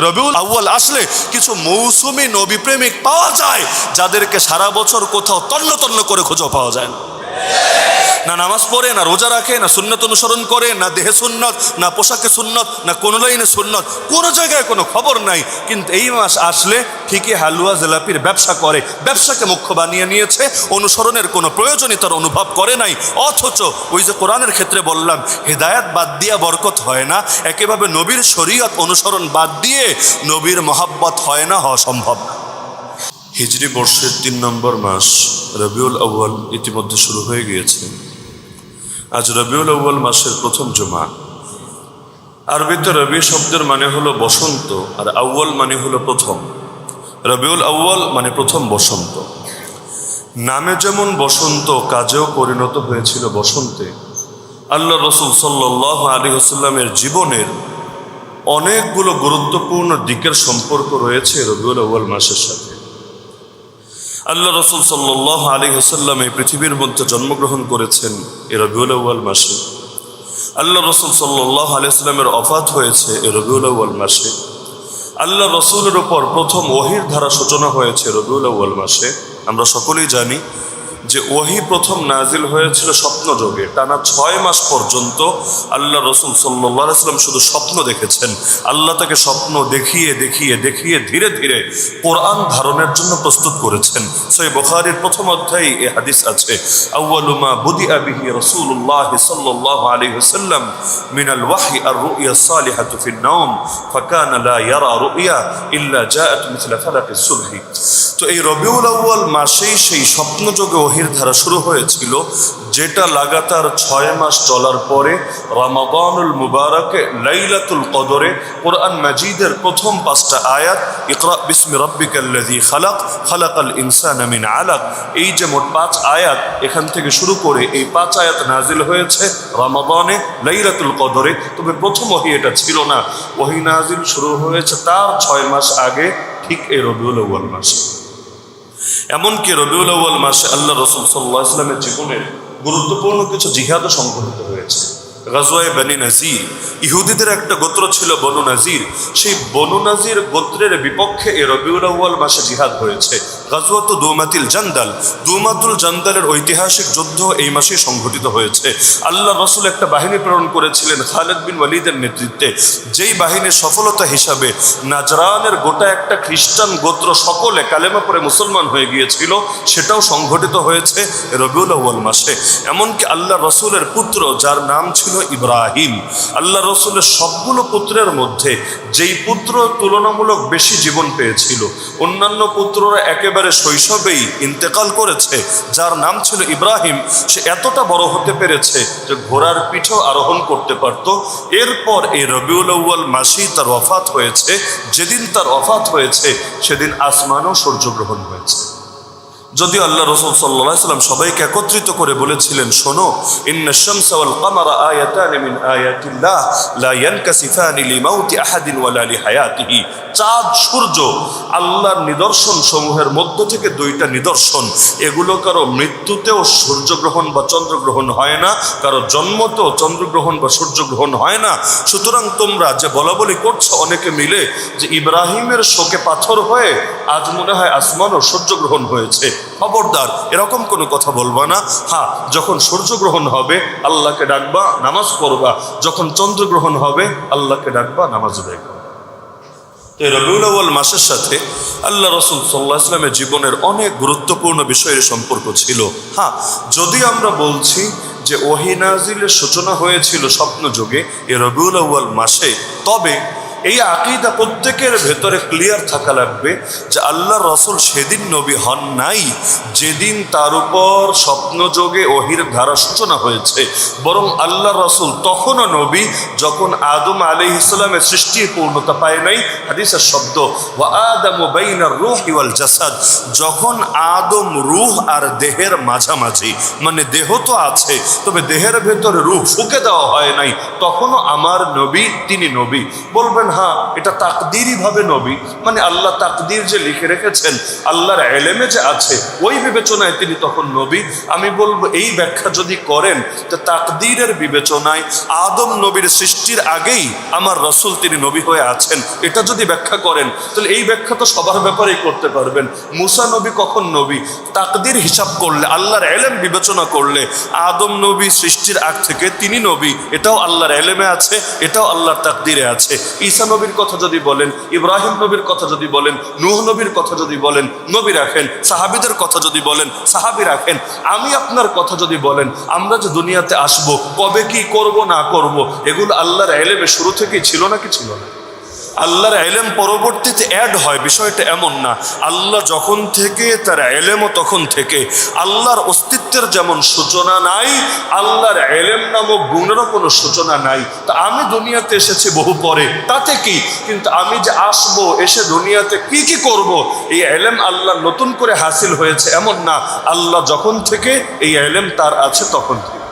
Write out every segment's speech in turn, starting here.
রবিউল আউয়াল আসলে কিছু মৌসুমী নবী প্রেমিক পাওয়া যায়, যাদেরকে সারা বছর কোথাও তন্ন তন্ন করে খোঁজো পাওয়া যায় না। না নামাজ পড়ে, না রোজা রাখে, না সুন্নত অনুসরণ করে, না দেহে সুন্নত, না পোশাকে সুন্নত, না কোনো লাইনে সুন্নত, কোনো জায়গায় কোনো খবর নাই। কিন্তু এই মাস আসলে ঠিকই হালুয়া জিলাপির ব্যবসা করে, ব্যবসাকে মুখ্য বানিয়ে নিয়েছে, অনুসরণের কোনো প্রয়োজনই তার অনুভব করে নাই। অথচ ওই যে কোরআনের ক্ষেত্রে বললাম, হেদায়াত বাদ দিয়া বরকত হয় না, একেভাবে নবীর শরীয়ত অনুসরণ বাদ দিয়ে নবীর মহাব্বত হয় না, হওয়া সম্ভব না। হিজরি বর্ষের 3 নম্বর মাস রবিউল আউয়াল ইতিমধ্যে শুরু হয়ে গিয়েছে। আজ রবিউল আউয়াল মাসের প্রথম জুমা। আরবিতে রবি শব্দের মানে হলো বসন্ত, আর আউয়াল মানে হলো প্রথম। রবিউল আউয়াল মানে প্রথম বসন্ত। নামে যেমন বসন্ত, কাজেও পরিণত হয়েছিল বসন্তে। আল্লাহ রসুল সাল্লাল্লাহু আলাইহি ওয়াসাল্লামের জীবনের অনেকগুলো গুরুত্বপূর্ণ দিকের সম্পর্ক রয়েছে রবিউল আউয়াল মাসের সাথে। আল্লাহ রসুল সাল্লাল্লাহু আলাইহি ওয়াসাল্লাম এই পৃথিবীর মধ্যে জন্মগ্রহণ করেছেন এই রবিউল আউয়াল মাসে। আল্লাহ রসুল সাল্লাল্লাহু আলাইহি ওয়াসাল্লামের ওফাত হয়েছে এই রবিউল আউয়াল মাসে। আল্লাহ রসুলের উপর প্রথম ওহীর ধারা সূচনা হয়েছে রবিউল আউয়াল মাসে। আমরা সকলেই জানি যে ওহী প্রথম নাজিল হয়েছিল স্বপ্নযোগে। টানা 6 মাস পর্যন্ত আল্লাহ রসুল সাল্লাল্লাহু আলাইহি ওয়াসাল্লাম শুধু স্বপ্ন দেখেছেন। আল্লাহ তাকে স্বপ্ন দেখিয়ে দেখিয়ে দেখিয়ে ধীরে ধীরে কোরআন ধারণের জন্য প্রস্তুত করেছেন। সহিহ বুখারীর প্রথম অধ্যায়ে এই হাদিস আছে, আউয়ালু মা বুদিআ বিহি রাসূলুল্লাহ সাল্লাল্লাহু আলাইহি ওয়াসাল্লাম মিনাল ওয়াহয়ি আর-রু'য়া সালিহাতু ফিন নাওম ফাকানা লা ইয়ারা রু'য়া ইল্লা জাআত মিথলা ফালাকিস সুবহি। তো এই রবিউল আউয়াল মাসেই সেই স্বপ্নযোগে ওহীর ধারা শুরু হয়েছিল, যেটা লাগাতার 6 মাস চলার পরে রমাদানুল মুবারকে লাইলাতুল কদরে কোরআন মাজিদের প্রথম 5টা আয়াত, ইকরা বিসমি রাব্বিকাল্লাযী খালাক, খালাকাল ইনসানা মিন আলাক, এই যে মোট 5 আয়াত, এখান থেকে শুরু করে এই 5 আয়াত নাজিল হয়েছে রমাদানে লাইলাতুল কদরে। তবে প্রথম ওহী এটা ছিল না, ওহী নাজিল শুরু হয়েছে তার 6 মাস আগে, ঠিক এই রবিউল আউয়াল মাসে। এমনকি রবিউল আউয়াল মাসে আল্লাহ রসুল সাল্লাল্লাহু আলাইহি ওয়াসাল্লামের জীবনের গুরুত্বপূর্ণ কিছু জিহাদও সংঘটিত হয়েছে। গাজওয়ায়ে বনি নাজির, ইহুদিদের একটা গোত্র ছিল বনু নাজির, সেই বনু নাজির গোত্রের বিপক্ষে এই রবিউল আউয়াল মাসে জিহাদ হয়েছে। গাজওয়াতু দুমাতিল জান্দাল, দুমাতুল জান্দালের ঐতিহাসিক যুদ্ধ এই মাসে সংঘটিত হয়েছে। আল্লাহ রসুল একটা বাহিনী প্রেরণ করেছিলেন খালিদ বিন ওয়ালিদের নেতৃত্বে, যেই বাহিনীর সফলতা হিসাবে নাজরানের গোটা একটা খ্রিস্টান গোত্র সকলে কালেমা পড়ে মুসলমান হয়ে গিয়েছিল, সেটাও সংঘটিত হয়েছে রবিউল আউয়াল মাসে। এমনকি আল্লাহ রসুলের পুত্র, যার নাম ছিল ইব্রাহিম, আল্লাহ রসুলের সবগুলো পুত্রের মধ্যে যেই পুত্র তুলনামূলক বেশি জীবন পেয়েছিল, অন্যান্য পুত্ররা একেবারে শৈশবেই ইন্তেকাল করেছে, যার নাম ছিল ইব্রাহিম, সে এতটা বড় হতে পেরেছে যে ঘোড়ার পিঠেও আরোহণ করতে পারত। এরপর এই রবিউল আউয়াল মাসেই তার ওফাত হয়েছে। যেদিন তার ওফাত হয়েছে সেদিন আসমানও সূর্যগ্রহণ হয়েছে। যদিও আল্লাহ রসুল সাল্লাল্লাহু আলাইহি ওয়াসাল্লাম সবাইকে একত্রিত করে বলেছিলেন, শোনো, ইন্নাশ শামসা ওয়াল কামারা আয়াতানি মিন আয়াতিল্লাহ লা ইয়ানকাসিফানি লিমাউতি আহাদিন ওয়ালা লিহায়াতিহি। চাঁদ সূর্য আল্লাহর নিদর্শন সমূহের মধ্য থেকে 2টা নিদর্শন, এগুলো কারো মৃত্যুতেও সূর্যগ্রহণ বা চন্দ্রগ্রহণ হয় না, কারো জন্মতেও চন্দ্রগ্রহণ বা সূর্যগ্রহণ হয় না। সুতরাং তোমরা যে বলাবলি করছো অনেকে মিলে যে ইব্রাহিমের শোকে পাথর হয়ে আজ মনে হয় আসমানও সূর্যগ্রহণ হয়েছে, খবরদার এরকম কোনো কথা বলবা না। হ্যাঁ, যখন সূর্যগ্রহণ হবে আল্লাহকে ডাকবা, নামাজ পড়বা, যখন চন্দ্রগ্রহণ হবে আল্লাহকে ডাকবা, নামাজ আদায় করবা। এই রবিউল আউয়াল মাসের সাথে আল্লাহ রসুল সাল্লাল্লাহু আলাইহি ওয়াসাল্লামের জীবনের অনেক গুরুত্বপূর্ণ বিষয়ের সম্পর্ক ছিল। হ্যাঁ, যদি আমরা বলছি যে ওহী নাজিলের সূচনা হয়েছিল স্বপ্নযোগে এই রবিউল আউয়াল মাসে, তবে এই আকীদা প্রত্যেকের ভেতরে ক্লিয়ার থাকা লাগবে যে আল্লাহ রসুল সেদিন নবী হন নাই যেদিন তার উপর স্বপ্নযোগে ওহীর ধারা সূচনা হয়েছে, বরং আল্লাহ রসুল তখনও নবী যখন আদম আলাইহিস সালামের সৃষ্টির পূর্ণতা পায় নাই। হাদিসের শব্দ ওয়া আদামু বাইনার রূহি ওয়াল জাসাদ, যখন আদম রূহ আর দেহের মাঝামাঝি, মানে দেহ তো আছে তবে দেহের ভেতরে রূহ ফুঁকে দেওয়া হয় নাই, তখনও আমার নবী তিনি নবী। বলবেন হ্যাঁ এটা তাকদিরি ভাবে নবী, মানে আল্লাহ তাকদির যে লিখে রেখেছেন, আল্লাহর এলেমে যে আছে, ওই বিবেচনায় তিনি তখন নবী। আমি বলবো এই ব্যাখ্যা যদি করেন তো তাকদিরের বিবেচনায় আদম নবীর সৃষ্টির আগেই আমার রসুল তিনি নবী হয়ে আছেন, এটা যদি ব্যাখ্যা করেন তাহলে এই ব্যাখ্যা তো সবার ব্যাপারেই করতে পারবেন। মুসা নবী কখন নবী? তাকদির হিসাব করলে, আল্লাহর এলেম বিবেচনা করলে আদম নবী সৃষ্টির আগ থেকে তিনি নবী, এটাও আল্লাহর এলেমে আছে, এটাও আল্লাহর তাকদিরে আছে। ঈসা নবীর কথা যদি বলেন, ইব্রাহিম নবীর কথা যদি বলেন, নূহ নবীর কথা যদি বলেন, নবী রাখেন। সাহাবীদের কথা যদি বলেন, সাহাবী রাখেন। আমি আপনার কথা যদি বলেন, আমরা যে দুনিয়াতে আসব, কবে কি করব না করব, এগুলো আল্লাহর এলেমে শুরু থেকেই ছিল নাকি ছিল না? আল্লাহর এলেম পরবর্তীতে অ্যাড হয়, বিষয়টা এমন না। আল্লাহ যখন থেকে তার এলেমও তখন থেকে। আল্লাহর অস্তিত্বের যেমন সূচনা নাই, আল্লাহর এলেম নামক গুণেরও কোনো সূচনা নাই। তা আমি দুনিয়াতে এসেছি বহু পরে, তাতে কি? কিন্তু আমি যে আসবো, এসে দুনিয়াতে কি কি করব, এই এলেম আল্লাহ নতুন করে হাসিল হয়েছে এমন না। আল্লাহ যখন থেকে এই এলেম তার আছে তখন থেকে।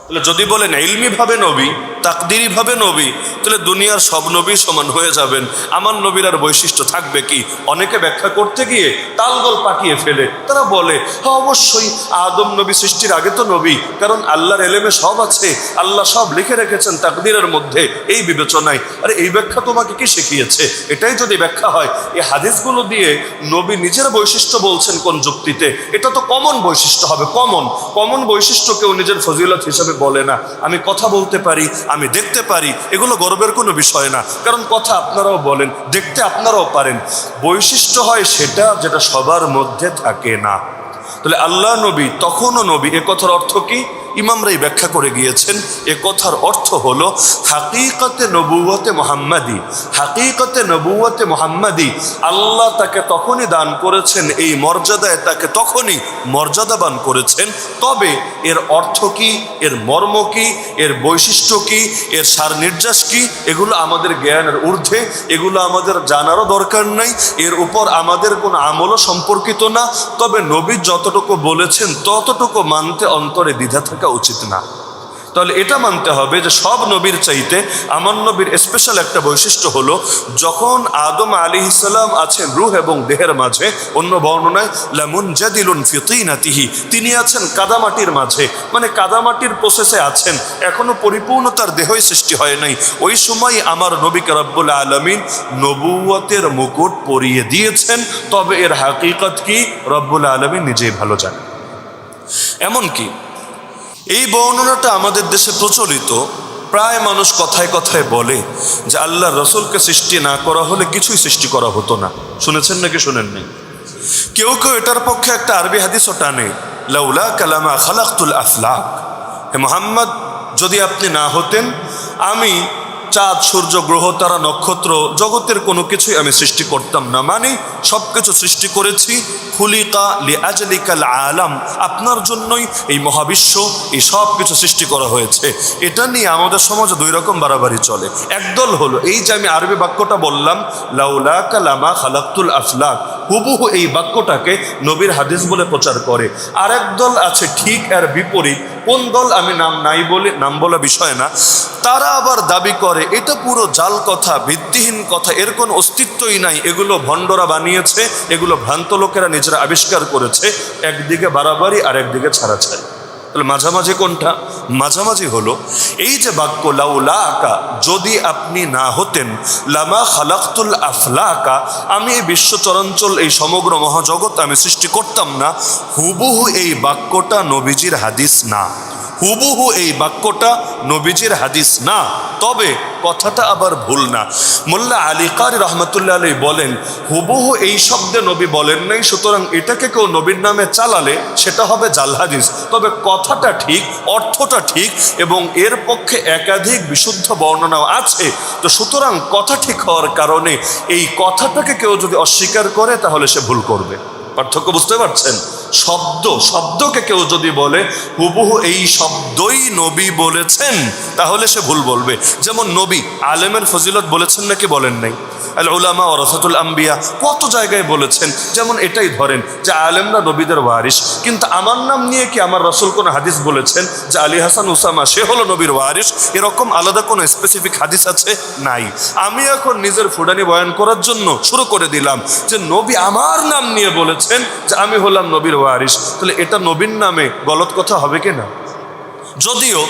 তাহলে যদি বলেন ইলমি ভাবে নবী, তাকদিরি ভাবে নবী, তাহলে দুনিয়ার সব নবী সমান হয়ে যাবেন। আমার নবীর আর বৈশিষ্ট্য থাকবে কি? অনেকে ব্যাখ্যা করতে গিয়ে তালগোল পাকিয়ে ফেলে। তারা বলে হ্যাঁ অবশ্যই আদম নবী সৃষ্টির আগে তো নবী, কারণ আল্লাহর এলেমে সব আছে, আল্লাহ সব লিখে রেখেছেন তাকদিরের মধ্যে, এই বিবেচনায়। আরে এই ব্যাখ্যা তোমাকে কি শিখিয়েছে? এটাই যদি ব্যাখ্যা হয়, এই হাদিসগুলো দিয়ে নবী নিজের বৈশিষ্ট্য বলছেন কোন যুক্তিতে? এটা তো কমন বৈশিষ্ট্য হবে। কমন বৈশিষ্ট্য কেউ নিজের ফজিলত হিসাবে বলে না। আমি কথা বলতে পারি, আমি দেখতে পারি, এগুলো গর্বের কোনো বিষয় না, কারণ কথা আপনারাও বলেন, দেখতে আপনারাও পারেন। বৈশিষ্ট্য হয় সেটা যেটা সবার মধ্যে থাকে না। তাহলে আল্লাহ নবী তখনও নবী, এ কথার অর্থ কি? ইমামরাই ব্যাখ্যা করে গিয়েছেন। এ কথার অর্থ হলো হাকিকতে নবুয়তে মুহাম্মাদি, হাকিকতে নবুয়তে মুহাম্মাদি আল্লাহ তাকে তখনই দান করেছেন, এই মর্যাদায় তাকে তখনই মর্যাদাবান করেছেন। তবে এর অর্থ কি, এর মর্ম কি, এর বৈশিষ্ট্য কি, এর সার নির্যাস কি, এগুলো আমাদের জ্ঞানের ঊর্ধ্বে, এগুলো আমাদের জানারও দরকার নাই, এর উপর আমাদের কোনো আমলও সম্পর্কিত না। তবে নবী যতটুকু বলেছেন ততটুকু মানতে অন্তরে দ্বিধা থাকা উচিত না। তাহলে এটা মানতে হবে যে সব নবীর চাইতে আমার নবীর স্পেশাল একটা বৈশিষ্ট্য হলো, যখন আদম আলাইহিস সালাম আছেন রূহ এবং দেহের মাঝে, অন্য বর্ণনায় লামুনজাদিলুন ফি তিনাতিহি, তিনি আছেন কাদামাটির মাঝে, মানে কাদামাটির প্রসেসে আছেন, এখনো পরিপূর্ণতার দেহই সৃষ্টি হয় নাই। ওই সময় আমার নবীকে রব্বুল আলামিন নবুয়তের মুকুট পরিয়ে দিয়েছেন। তবে এর হাকিকত কি রব্বুল আলামিন নিজেই ভালো জানেন। এমনকি এই বর্ণনাটা আমাদের দেশে প্রচলিত, প্রায় মানুষ কথায় কথায় বলে যে আল্লাহ রসুলকে সৃষ্টি না করা হলে কিছুই সৃষ্টি করা হতো না। শুনেছেন নাকি শুনেন নাই? কেউ কেউ এটার পক্ষে একটা আরবি হাদিসও টানে, লাউলা কালামা খালাকতুল আফলাক, হে মুহাম্মদ যদি আপনি না হতেন আমি চাঁদ, সূর্য, গ্রহ, তারা, নক্ষত্র, জগতের কোনো কিছুই আমি সৃষ্টি করতাম না। মানে সব কিছু সৃষ্টি করেছি খুলিকা লিআজলিকাল আলাম, আপনার জন্যই এই মহাবিশ্ব, এই সব কিছু সৃষ্টি করা হয়েছে। এটা নিয়ে আমাদের সমাজে দুই রকম বাড়াবাড়ি চলে। একদল হলো এই যে আমি আরবি বাক্যটা বললাম লাউলা কালামা খালাকতুল আফলাক, হুবহু এই বাক্যটাকে নবীর হাদিস বলে প্রচার করে। আরেক দল আছে ঠিক এর বিপরীত। কোন দল আমি নাম নাই বলে, নাম বলা বিষয় না, তারা আবার দাবি করে এটা পুরো জাল কথা, ভিত্তিহীন কথা, এর কোনো অস্তিত্বই নাই, এগুলো ভণ্ডরা বানিয়েছে, এগুলো ভ্রান্ত লোকেরা নিজেরা আবিষ্কার করেছে। একদিকে বাড়াবাড়ি আর একদিকে ছাড়াছাড়ি। তাহলে মাঝামাঝি কোনটা? মাঝামাঝি হলো এই যে বাক্য লাউলা আকা, যদি আপনি না হতেন, লামা খালাকতুল আফলাকা, আমি এই বিশ্ব চরাঞ্চল, এই সমগ্র মহাজগৎ আমি সৃষ্টি করতাম না। হুবহু এই বাক্যটা নবীজির হাদিস না, হুবহু এই বাক্যটা নবীজির হাদিস না। তবে কথাটা আবার ভুল না। মোল্লা আলী কারি রহমতুল্লাহ আলী বলেন হুবহু এই শব্দে নবী বলেন নাই, সুতরাং এটাকে কেউ নবীর নামে চালালে সেটা হবে জাল হাদিস। তবে কথাটা ঠিক, অর্থটা ঠিক, এবং এর পক্ষে একাধিক বিশুদ্ধ বর্ণনাও আছে। তো সুতরাং কথা ঠিক হওয়ার কারণে এই কথাটাকে কেউ যদি অস্বীকার করে তাহলে সে ভুল করবে। পার্থক্য বুঝতে পারছেন? শব্দকে কেউ যদি বলে হুবহু এই শব্দই নবী বলেছেন, তাহলে সে ভুল বলবে। যেমন নবী আলেমের ফজিলত বলেছেন নাকি বলেন নাই? আল উলামা ওয়ারাসাতুল আম্বিয়া কত জায়গায় বলেছেন। যেমন এটাই ধরেন যে আলেমরা নবীদের ওয়ারিস, কিন্তু আমার নাম নিয়ে কি আমার রাসূল কোন হাদিস বলেছেন যে আলী হাসান উসামা সে হলো নবীর ওয়ারিস? এরকম আলাদা কোনো স্পেসিফিক হাদিস আছে? নাই। আমি এখন নিজের ফুটানি বয়ান করার জন্য শুরু করে দিলাম যে নবী আমার নাম নিয়ে বলেছেন যে আমি হলাম নবীর ওয়ারিস, তাহলে এটা নবীর নামে গলত কথা হবে কিনা? যদিও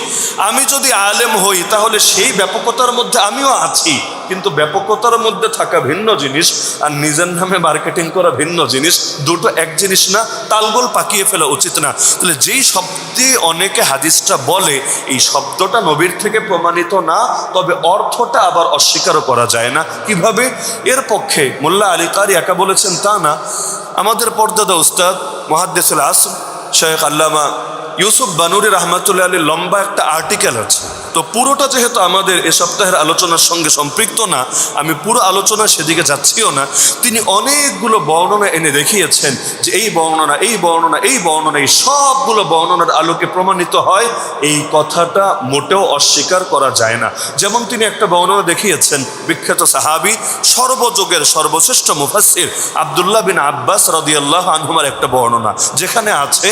আমি যদি আলেম হই তাহলে সেই ব্যাপকতার মধ্যে আমিও আছি, কিন্তু ব্যাপকতার মধ্যে থাকা ভিন্ন জিনিস আর নিজের নামে মার্কেটিং করা ভিন্ন জিনিস, দুটো এক জিনিস না, তালগোল পাকিয়ে ফেলা উচিত না। তাহলে যেই শব্দে অনেকে হাদিসটা বলে এই শব্দটা নবীর থেকে প্রমাণিত না, তবে অর্থটা আবার অস্বীকারও করা যায় না। কিভাবে? এর পক্ষে মোল্লা আলী কারি একা বলেছেন তা না, আমাদের পর্দাদা উস্তাদ মুহাদ্দিসুল আসর শেখ আল্লামা ইউসুফ বানুরি রহমাতুল্লাহ আলী লম্বা একটা আর্টিকেল আছে। তো পুরোটা যেহেতু আমাদের এ সপ্তাহের আলোচনার সঙ্গে সম্পৃক্ত না, আমি পুরো আলোচনা সেদিকে যাচ্ছিও না। তিনি অনেকগুলো বর্ণনা এনে দেখিয়েছেন যে এই বর্ণনা এই বর্ণনা এই বর্ণনা এই সবগুলো বর্ণনার আলোকে প্রমাণিত হয় এই কথাটা মোটেও অস্বীকার করা যায় না। যেমন তিনি একটা বর্ণনা দেখিয়েছেন বিখ্যাত সাহাবী সর্বযুগের সর্বশ্রেষ্ঠ মুফাসসির আব্দুল্লাহ বিন আব্বাস রাদিয়াল্লাহু আনহুমার একটা বর্ণনা, যেখানে আছে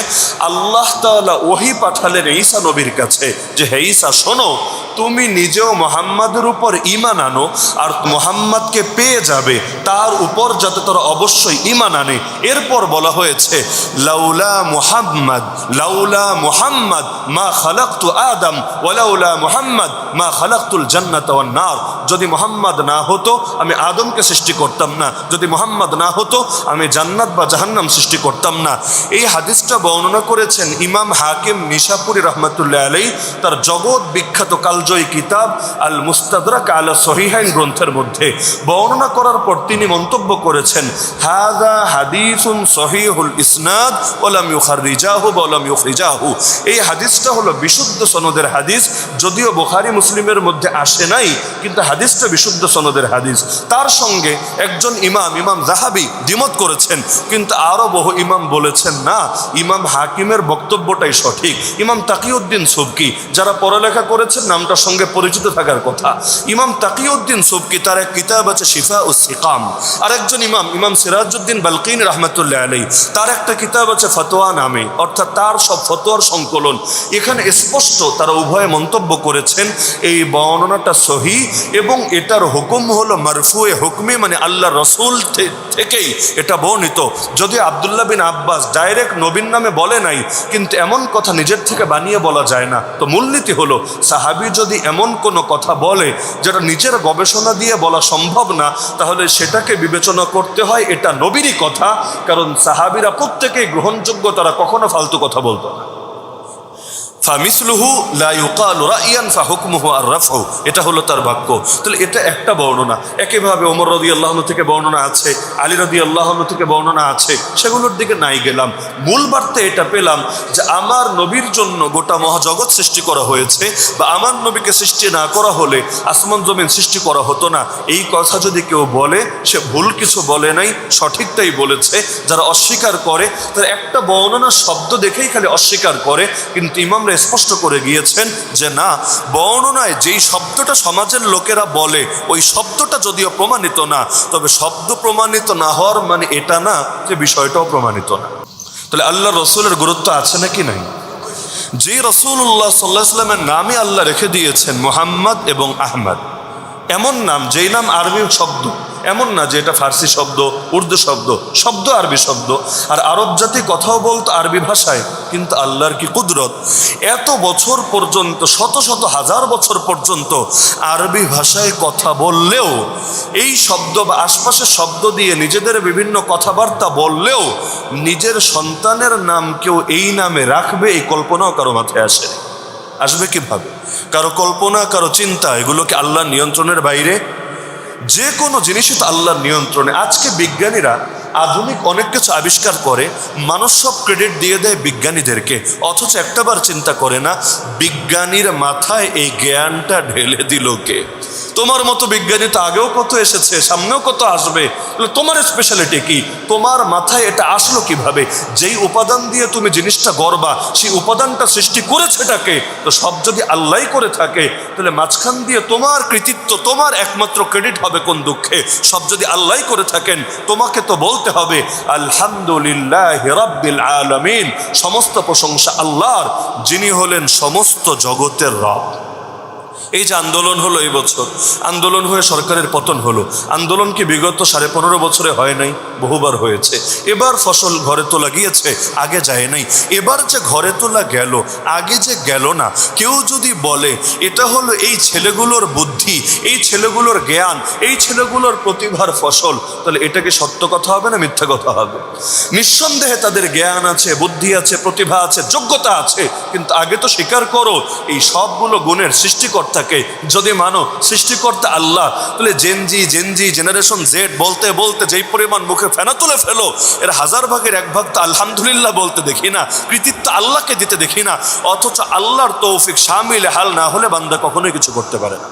আল্লাহ তাআলা ওহী পাঠালেন ঈসা নবীর কাছে যে হে ঈসা শোনো, তুমি নিজেও মুহাম্মাদের উপর ঈমান আনো আর মুহাম্মাদকে পেয়ে যাবে, তার উপর যাতে তোরা অবশ্যই ঈমান আনে। এরপর বলা হয়েছে লাউলা মুহাম্মাদ মা খালাকতু আদম ওয়া লাউলা মুহাম্মাদ মা খালাকতুল জান্নাতা ওয়ান নার। যদি মুহাম্মাদ না হতো আমি আদমকে সৃষ্টি করতাম না, যদি মুহাম্মাদ না হতো আমি জান্নাত বা জাহান্নাম সৃষ্টি করতাম না। এই হাদিসটা বর্ণনা করেছেন ইমাম হাকিম নিশাপুরি রহমতুল্লাহ আলাইহি তার জগৎ বিখ্যাত কালজয়ী কিতাব আল মুস্তাদরাক আলা সহিহাইন গ্রন্থের মধ্যে। বর্ণনা করার পর তিনি মন্তব্য করেছেন হাযা হাদিসুন সহিহুল ইসনাদ ওয়া লাম ইউখাররিজাহু ওয়া লাম ইউখরিজাহু। এই হাদিসটা হলো বিশুদ্ধ সনদের হাদিস, যদিও বুখারী মুসলিমের মধ্যে আসে নাই, কিন্তু হাদিসটা বিশুদ্ধ সনদের হাদিস। তার সঙ্গে একজন ইমাম যাহাবি দ্বিমত করেছেন, কিন্তু আরো বহু ইমাম বলেছেন না, ইমাম হাকিমের বক্তব্যটাই সঠিক। ইমাম তাকিউদ্দিন সুবকি, যারা পড়ালেখা করেছেন নামটার সঙ্গে পরিচিত থাকার কথা, ইমাম তাকিউদ্দিন সুবকি তার এক কিতাব আছে শিফাউস সিকাম। আর একজন ইমাম সিরাজউদ্দিন বালকিনি রাহমাতুল্লাহ আলাইহি তার একটা কিতাব আছে ফতোয়া নামে, অর্থাৎ তার সব ফতোয়ার সংকলন। এখানে স্পষ্ট তারা উভয়ে মন্তব্য করেছেন এই বর্ণনাটা সহিহ এবং এটার হুকুম হলো মারফুয়ে হুকমি, মানে আল্লাহ রসুল থেকেই এটা বর্ণিত। যদি আব্দুল্লাহ বিন আব্বাস ডাইরেক্ট নবীর নামে বলে নাই, কিন্তু এমন কথা নিজের থেকে বানিয়ে বলা যায় না। তো মূলনীতি হলো সাহাবী যদি এমন কোনো কথা বলে যেটা নিজের গবেষণা দিয়ে বলা সম্ভব না, তাহলে সেটাকে বিবেচনা করতে হয় এটা নবীরই কথা, কারণ সাহাবীরা প্রত্যেকেই গ্রহণযোগ্য, তারা কখনো ফালতু কথা বলতো না। ফামিসলুহু লা ইউকালু রাইয়ান ফাহুকমুহু আর-রাফউ, এটা হলো তার বাক্য। তাহলে এটা একটা বর্ণনা। একইভাবে ওমর রাদিয়াল্লাহু আনহু থেকে বর্ণনা আছে, আলী রাদিয়াল্লাহু আনহু থেকে বর্ণনা আছে, সেগুলোর দিকে নাই গেলাম। মূল বার্তা এটা পেলাম যে আমার নবীর জন্য গোটা মহাজগৎ সৃষ্টি করা হয়েছে, বা আমার নবীকে সৃষ্টি না করা হলে আসমান জমিন সৃষ্টি করা হতো না। এই কথা যদি কেউ বলে সে ভুল কিছু বলে নাই, সঠিকটাই বলেছে। যারা অস্বীকার করে তারা একটা বর্ণনা শব্দ দেখেই খালি অস্বীকার করে, কিন্তু ইমাম স্পষ্ট করে গিয়েছেন যে না, বর্ণনায় যেই শব্দটা সমাজের লোকেরা বলে ওই শব্দটা যদিও প্রমাণিত না, তবে শব্দ প্রমাণিত না হওয়ার মানে এটা না যে বিষয়টাও প্রমাণিত না। তাহলে আল্লাহ রসুলের গুরুত্ব আছে নাকি নাই? যে রাসূলুল্লাহ সাল্লাল্লাহু আলাইহি ওয়াসাল্লামের নামে আল্লাহ রেখে দিয়েছেন মুহাম্মদ এবং আহমদ, এমন নাম যেই নাম আরবি শব্দ, এমন না যে এটা ফার্সি শব্দ, উর্দু শব্দ আরবি শব্দ। আর আরব জাতি কথাও বলতো আরবি ভাষায়, কিন্তু আল্লাহর কি কুদরত, এত বছর পর্যন্ত শত শত হাজার বছর পর্যন্ত আরবি ভাষায় কথা বললেও, এই শব্দ বা আশপাশের শব্দ দিয়ে নিজেদের বিভিন্ন কথাবার্তা বললেও নিজের সন্তানের নাম কেউ এই নামে রাখবে এই কল্পনাও কারো মাথায় আসবে কিভাবে? কারো কল্পনা, কারো চিন্তা, এগুলোকে আল্লাহর নিয়ন্ত্রণের বাইরে। যে কোনো জিনিসই তো আল্লাহর নিয়ন্ত্রণে। আজকে বিজ্ঞানীরা আধুনিক অনেক কিছু আবিষ্কার করে, মানুষ সব ক্রেডিট দিয়ে দেয় বিজ্ঞানীদেরকে, অথচ একটাবার চিন্তা করে না বিজ্ঞানীর মাথায় এই জ্ঞানটা ঢেলে দিল কে? তোমার মতো বিজ্ঞানী তো আগেও কত এসেছে, সামনেও কত আসবে, তোমার স্পেশালিটি কি? তোমার মাথায় এটা আসলো কিভাবে? যেই উপাদান দিয়ে তুমি জিনিসটা গড়বা সেই উপাদানটা সৃষ্টি করেছেটাকে? তো সব যদি আল্লাহ করে থাকে তাহলে মাঝখান দিয়ে তোমার কৃতিত্ব, তোমার একমাত্র ক্রেডিট হবে কোন দুঃখে? সব যদি আল্লাহ করে থাকেন তোমাকে তো বলতে হবে আলহামদুলিল্লাহি রাব্বিল আলামিন, সমস্ত প্রশংসা আল্লাহর, যিনি হলেন সমস্ত জগতের রব। এই যে আন্দোলন হলো, এই বছর আন্দোলন হয়ে সরকারের পতন হলো, আন্দোলন কি বিগত 15.5 বছরে হয় নাই? বহুবার হয়েছে। এবার ফসল ঘরে তোলা গিয়েছে, আগে যায় নাই। এবার যে ঘরে তোলা গেল, আগে যে গেল না, কেউ যদি বলে এটা হলো এই ছেলেগুলোর বুদ্ধি, এই ছেলেগুলোর জ্ঞান, এই ছেলেগুলোর প্রতিভার ফসল, তাহলে এটা কি সত্য কথা হবে না মিথ্যা কথা হবে? নিঃসন্দেহে তাদের জ্ঞান আছে, বুদ্ধি আছে, প্রতিভা আছে, যোগ্যতা আছে, কিন্তু আগে তো স্বীকার করো এই সবগুলো গুণের সৃষ্টিকর্তা যদি মানো সৃষ্টিকর্তা আল্লাহ, তাহলে জেনজি জেনারেশন জেড বলতে বলতে যেই পরিমাণ মুখে ফেনা তুলে ফেলো, এর 1000 ভাগের 1 ভাগ তো আলহামদুলিল্লাহ বলতে দেখি না, কৃতিত্ব আল্লাহকে দিতে দেখি না। অথচ আল্লাহর তৌফিক শামিল হাল না হলে বান্দা কখনোই কিছু করতে পারে না।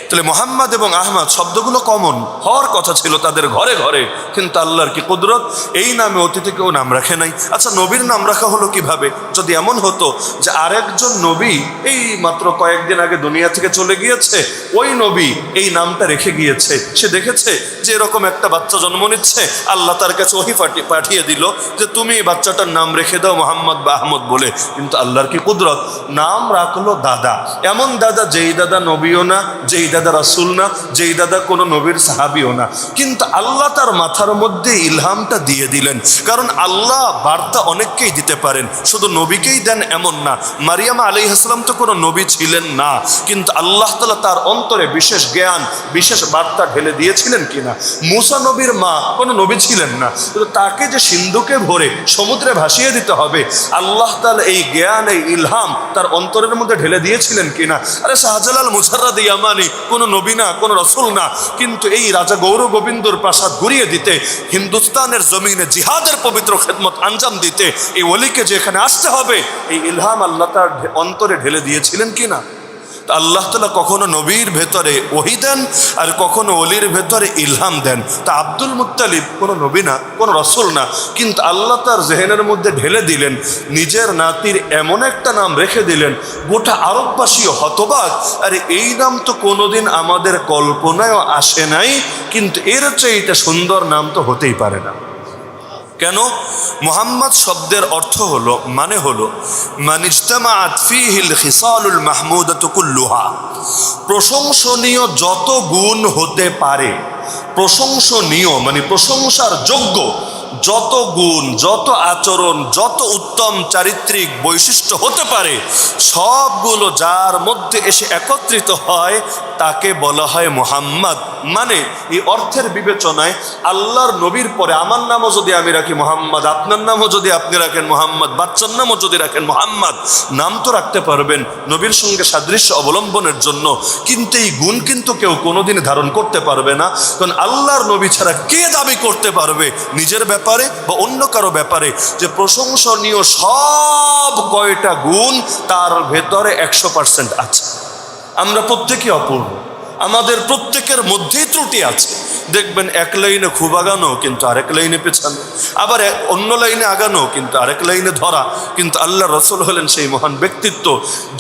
তাহলে মোহাম্মদ এবং আহমদ শব্দগুলো কমন হওয়ার কথা ছিল তাদের ঘরে ঘরে, কিন্তু আল্লাহর কি কুদরত, এই নামে অতীতে কেউ নাম রাখে নাই। আচ্ছা, নবীর নাম রাখা হলো কিভাবে? যদি এমন হতো যে আরেকজন নবী এই মাত্র কয়েকদিন আগে দুনিয়া থেকে চলে গিয়েছে, ওই নবী এই নামটা রেখে গিয়েছে, সে দেখেছে যে এরকম একটা বাচ্চা জন্ম নিচ্ছে, আল্লাহ তার কাছে ওহী পাঠিয়ে দিল যে তুমি এই বাচ্চাটার নাম রেখে দাও মোহাম্মদ বা আহমদ বলে। কিন্তু আল্লাহর কি কুদরত, নাম রাখলো দাদা, এমন দাদা যেই দাদা নবীও না, যেই দাদা রাসূল না, যেই দাদা কোনো নবীর সাহাবীও না, কিন্তু আল্লাহ তার মাথার মধ্যে ইলহামটা দিয়ে দিলেন। কারণ আল্লাহ বার্তা অনেককেই দিতে পারেন, শুধু নবীকেই দেন এমন না। মারিয়াম আলাইহিস সালাম তো কোনো নবী ছিলেন না, কিন্তু আল্লাহ তাআলা তার অন্তরে বিশেষ জ্ঞান, বিশেষ বার্তা ঢেলে দিয়েছিলেন কিনা। মুসা নবীর মা কোনো নবী ছিলেন না, কিন্তু তাকে যে সিন্ধুকে ভরে সমুদ্রে ভাসিয়ে দিতে হবে, আল্লাহ তাআলা এই জ্ঞান, এই ইলহাম তার অন্তরের মধ্যে ঢেলে দিয়েছিলেন কিনা। আরে শাহজালাল মুজাররাদ ইয়ামানি কোনো নবী না, কোনো রাসূল না, কিন্তু এই রাজা গৌর গোবিন্দর প্রাসাদ ঘুরিয়ে দিতে, হিন্দুস্তানের জমিনে জিহাদের পবিত্র খেদমত আঞ্জাম দিতে এই ওলিকে যে এখানে আসতে হবে, এই ইলহাম আল্লাহ তার অন্তরে ঢেলে দিয়েছিলেন কিনা। আল্লাহ তাআলা কখনো নবীর ভেতরে ওহী দেন আর কখনো ওলির ভেতরে ইলহাম দেন। তা আব্দুল মুত্তালিব কোনো নবী না, কোনো রাসূল না, কিন্তু আল্লাহ তার জেহেনের মধ্যে ঢেলে দিলেন, নিজের নাতির এমন একটা নাম রেখে দিলেন, গোটা আরববাসী হতবাক। আরে এই নাম তো কোনোদিন আমাদের কল্পনায়ও আসে নাই, কিন্তু এর চাইতে সুন্দর নাম তো হতেই পারে না। কেন? মুহাম্মদ শব্দের অর্থ হলো, মানে হলো মানিজতামাআত ফীহিল খিসালুল মাহমুদাতু কুল্লুহা, প্রশংসনীয় যত গুণ হতে পারে, প্রশংসনীয় মানে প্রশংসার যোগ্য যত গুণ, যত আচরণ, যত উত্তম চারিত্রিক বৈশিষ্ট্য হতে পারে, সবগুলো যার মধ্যে এসে একত্রিত হয় তাকে বলা হয় মুহাম্মদ। মানে এই অর্থের বিবেচনায় আল্লাহর নবীর পরে আমার নামও যদি আমি রাখি মুহাম্মদ, আপনার নামও যদি আপনি রাখেন মুহাম্মদ, বাচ্চার নামও যদি রাখেন মুহাম্মদ, নাম তো রাখতে পারবেন নবীর সঙ্গে সাদৃশ্য অবলম্বনের জন্য, কিন্তু এই গুণ কিন্তু কেউ কোনোদিন ধারণ করতে পারবে না। কারণ আল্লাহর নবী ছাড়া কে দাবি করতে পারবে নিজের ব্যাপারে বা অন্য কারো ব্যাপারে যে প্রশংসনীয় সব কয়টা গুণ তার ভেতরে 100% আছে। আমরা প্রত্যেকেই অপূর্ণ, আমাদের প্রত্যেকের মধ্যেই ত্রুটি আছে। দেখবেন এক লাইনে খুব আগানো কিন্তু আরেক লাইনে পেছানো, আবার অন্য লাইনে আগানো কিন্তু আরেক লাইনে ধরা। কিন্তু আল্লাহ রাসূল হলেন সেই মহান ব্যক্তিত্ব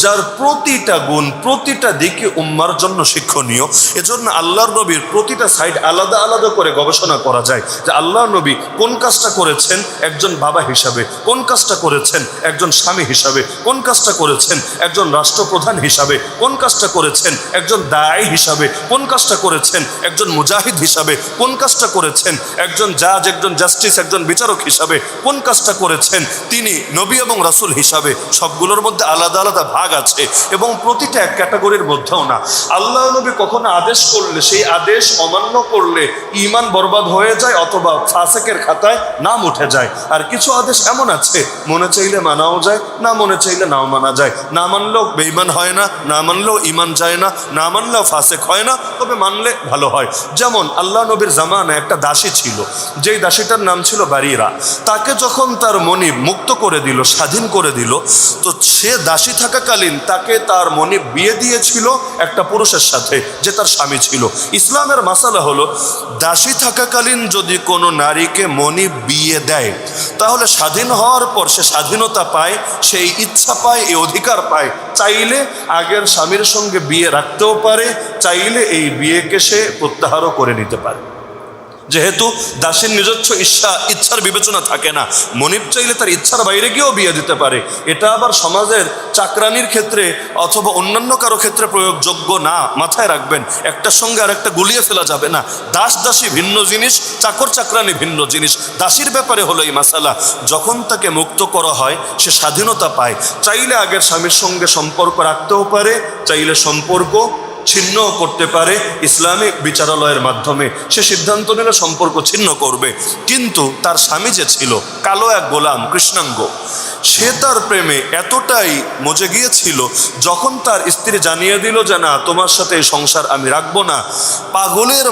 যার প্রতিটা গুণ, প্রতিটা দিকে উম্মার জন্য শিক্ষণীয়। এজন্য আল্লাহর নবীর প্রতিটা সাইড আলাদা আলাদা করে গবেষণা করা যায় যে আল্লাহর নবী কোন কাজটা করেছেন একজন বাবা হিসাবে, কোন কাজটা করেছেন একজন স্বামী হিসাবে, কোন কাজটা করেছেন একজন রাষ্ট্রপ্রধান হিসাবে, কোন কাজটা করেছেন একজন দায়ী হিসাবে, কোন কাজটা করেছেন একজন মুজাহিদ হিসাবে, কোন কাজটা করেছেন একজন জাজ, একজন জাস্টিস, একজন বিচারক হিসাবে, কোন কাজটা করেছেন তিনি নবী এবং রাসূল হিসাবে। সবগুলোর মধ্যে আলাদা আলাদা ভাগ আছে এবং প্রতিটা এক ক্যাটাগরির মধ্যেও না। আল্লাহ নবী কখনো আদেশ করলে সেই আদেশ অমান্য করলে ঈমান বরবাদ হয়ে যায় অথবা ফাসিকের খাতায় নাম উঠে যায়। আর কিছু আদেশ এমন আছে মনে চাইলে মানাও যায়, না মনে চাইলে নাও মানা যায়, না মানলেও বেঈমান হয় না, না মানলেও ঈমান যায় না, না মানলেও ফাসিক হয় না, তবে মানলে ভালো হয়। যেমন আল্লাহ নবীর জামানায় একটা দাসী ছিল, যেই দাসীটার নাম ছিল বারিরা। তাকে যখন তার মনিব মুক্ত করে দিল, স্বাধীন করে দিল, তো সে দাসী থাকাকালীন তাকে তার মনিব বিয়ে দিয়েছিল একটা পুরুষের সাথে, যে তার স্বামী ছিল। ইসলামের মাসালা হলো, দাসী থাকাকালীন যদি কোনো নারীকে মনিব বিয়ে দেয়, তাহলে স্বাধীন হওয়ার পর সে স্বাধীনতা পায়, সেই ইচ্ছা পায়, এই অধিকার পায়। চাইলে আগের স্বামীর সঙ্গে বিয়ে রাখতেও পারে, চাইলে এই বিয়েকে সে প্রত্যাহারও করে নিতে পারে। যেহেতু দাসীর নিজস্ব ইচ্ছার বিবেচনা থাকে না, মনিব চাইলে তার ইচ্ছার বাইরে গিয়েও বিয়ে দিতে পারে। এটা আবার সমাজের চাকরানির ক্ষেত্রে অথবা অন্যান্য কারো ক্ষেত্রে প্রয়োগযোগ্য না, মাথায় রাখবেন। একটার সঙ্গে আর একটা গুলিয়ে ফেলা যাবে না। দাস দাসী ভিন্ন জিনিস, চাকর চাকরানি ভিন্ন জিনিস। দাসীর ব্যাপারে হলো এই মাসালা, যখন তাকে মুক্ত করা হয় সে স্বাধীনতা পায়, চাইলে আগের স্বামীর সঙ্গে সম্পর্ক রাখতেও পারে, চাইলে সম্পর্ক ছিন্ন করতে পারে। ইসলামিক বিচারালয়ের মাধ্যমে সে সিদ্ধান্ত নিলে সম্পর্ক ছিন্ন করবে। কিন্তু তার স্বামী যে ছিল কালো এক গোলাম, কৃষ্ণাঙ্গ, সে তার প্রেমে এতটাই মজে গিয়েছিল, যখন তার স্ত্রী জানিয়ে দিল যে না, তোমার সাথে এই সংসার আমি রাখবো না, পাগলের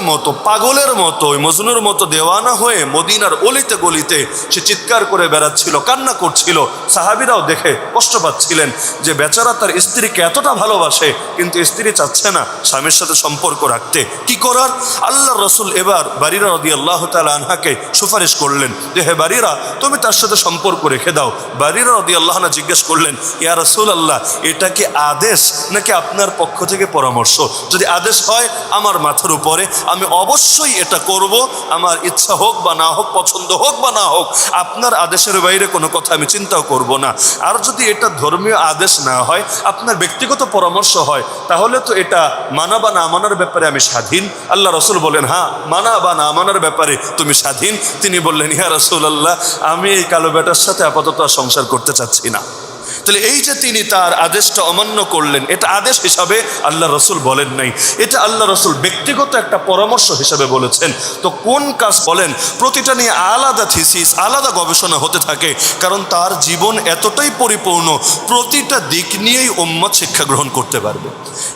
মতো ওই মজনুর মতো দেওয়ানা হয়ে মদিনার অলিতে গলিতে সে চিৎকার করে বেড়াচ্ছিল, কান্না করছিল। সাহাবীরাও দেখে কষ্ট পাচ্ছিলেন যে বেচারা তার স্ত্রীকে এতটা ভালোবাসে, কিন্তু স্ত্রী চাচ্ছে না স্বামীর সাথে সম্পর্ক রাখতে। কি করার? আল্লাহ রসুল এবার বারিরা রাদিয়াল্লাহু তাআলা আনহাকে সুপারিশ করলেন যে হে বারিরা, তুমি তার সাথে সম্পর্ক রেখে দাও। বারিরা রাদিয়াল্লাহু আনহা জিজ্ঞেস করলেন, ইয়া রাসূলুল্লাহ, এটা কি আদেশ নাকি আপনার পক্ষ থেকে পরামর্শ? যদি আদেশ হয় আমার মাথার উপরে, আমি অবশ্যই এটা করব, আমার ইচ্ছা হোক বা না হোক, পছন্দ হোক বা না হোক, আপনার আদেশের বাইরে কোনো কথা আমি চিন্তাও করব না। আর যদি এটা ধর্মীয় আদেশ না হয়, আপনার ব্যক্তিগত পরামর্শ হয়, তাহলে তো এটা মানা বা না মানার ব্যাপারে আমি স্বাধীন। আল্লাহ রসুল বলেন, হ্যাঁ, মানা বা না মানার ব্যাপারে তুমি স্বাধীন। তিনি বললেন, ইয়া রাসূলুল্লাহ, আমি এই কালো বেটার সাথে আপাতত আর সংসার করতে চাচ্ছি না। তাহলে এই যে তিনি তার আদেশটা অমান্য করলেন, এটা আদেশ হিসাবে আল্লাহ রসুল বলেন নাই, এটা আল্লাহ রসুল ব্যক্তিগত একটা পরামর্শ হিসাবে বলেছেন। তো কোন কাজ বলেন, প্রতিটা নিয়ে আলাদা থিসিস, আলাদা গবেষণা হতে থাকে, কারণ তার জীবন এতটাই পরিপূর্ণ, প্রতিটা দিক নিয়েই উম্মত শিক্ষা গ্রহণ করতে পারবে।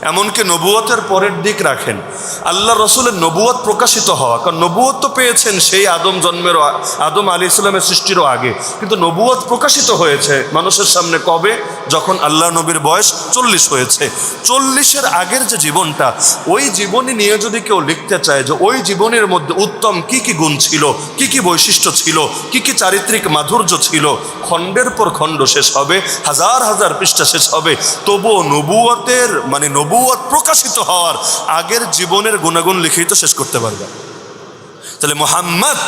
এমনকি নবুয়তের পরের দিক রাখেন, আল্লাহ রসুলের নবুয়ত প্রকাশিত হওয়া, কারণ নবুয়ত তো পেয়েছেন সেই আদম আলাইহিস সালামের সৃষ্টিরও আগে, কিন্তু নবুয়ত প্রকাশিত হয়েছে মানুষের সামনে কবে? যখন আল্লাহ নবীর বয়স 40 হয়েছে। 40-এর আগের যে জীবনটা, ওই জীবনী নিয়ে যদি কেউ লিখতে চায় যে ওই জীবনের মধ্যে উত্তম কি কি গুণ ছিল, কি কি বৈশিষ্ট্য ছিল, কি কি চারিত্রিক মাধুর্য ছিল, খণ্ডের পর খণ্ড শেষ হবে, হাজার হাজার পৃষ্ঠা শেষ হবে, তবুও নবুয়ত প্রকাশিত হওয়ার আগের জীবনের গুণাগুণ লিখেই তো শেষ করতে পারবে। তাহলে মুহাম্মদ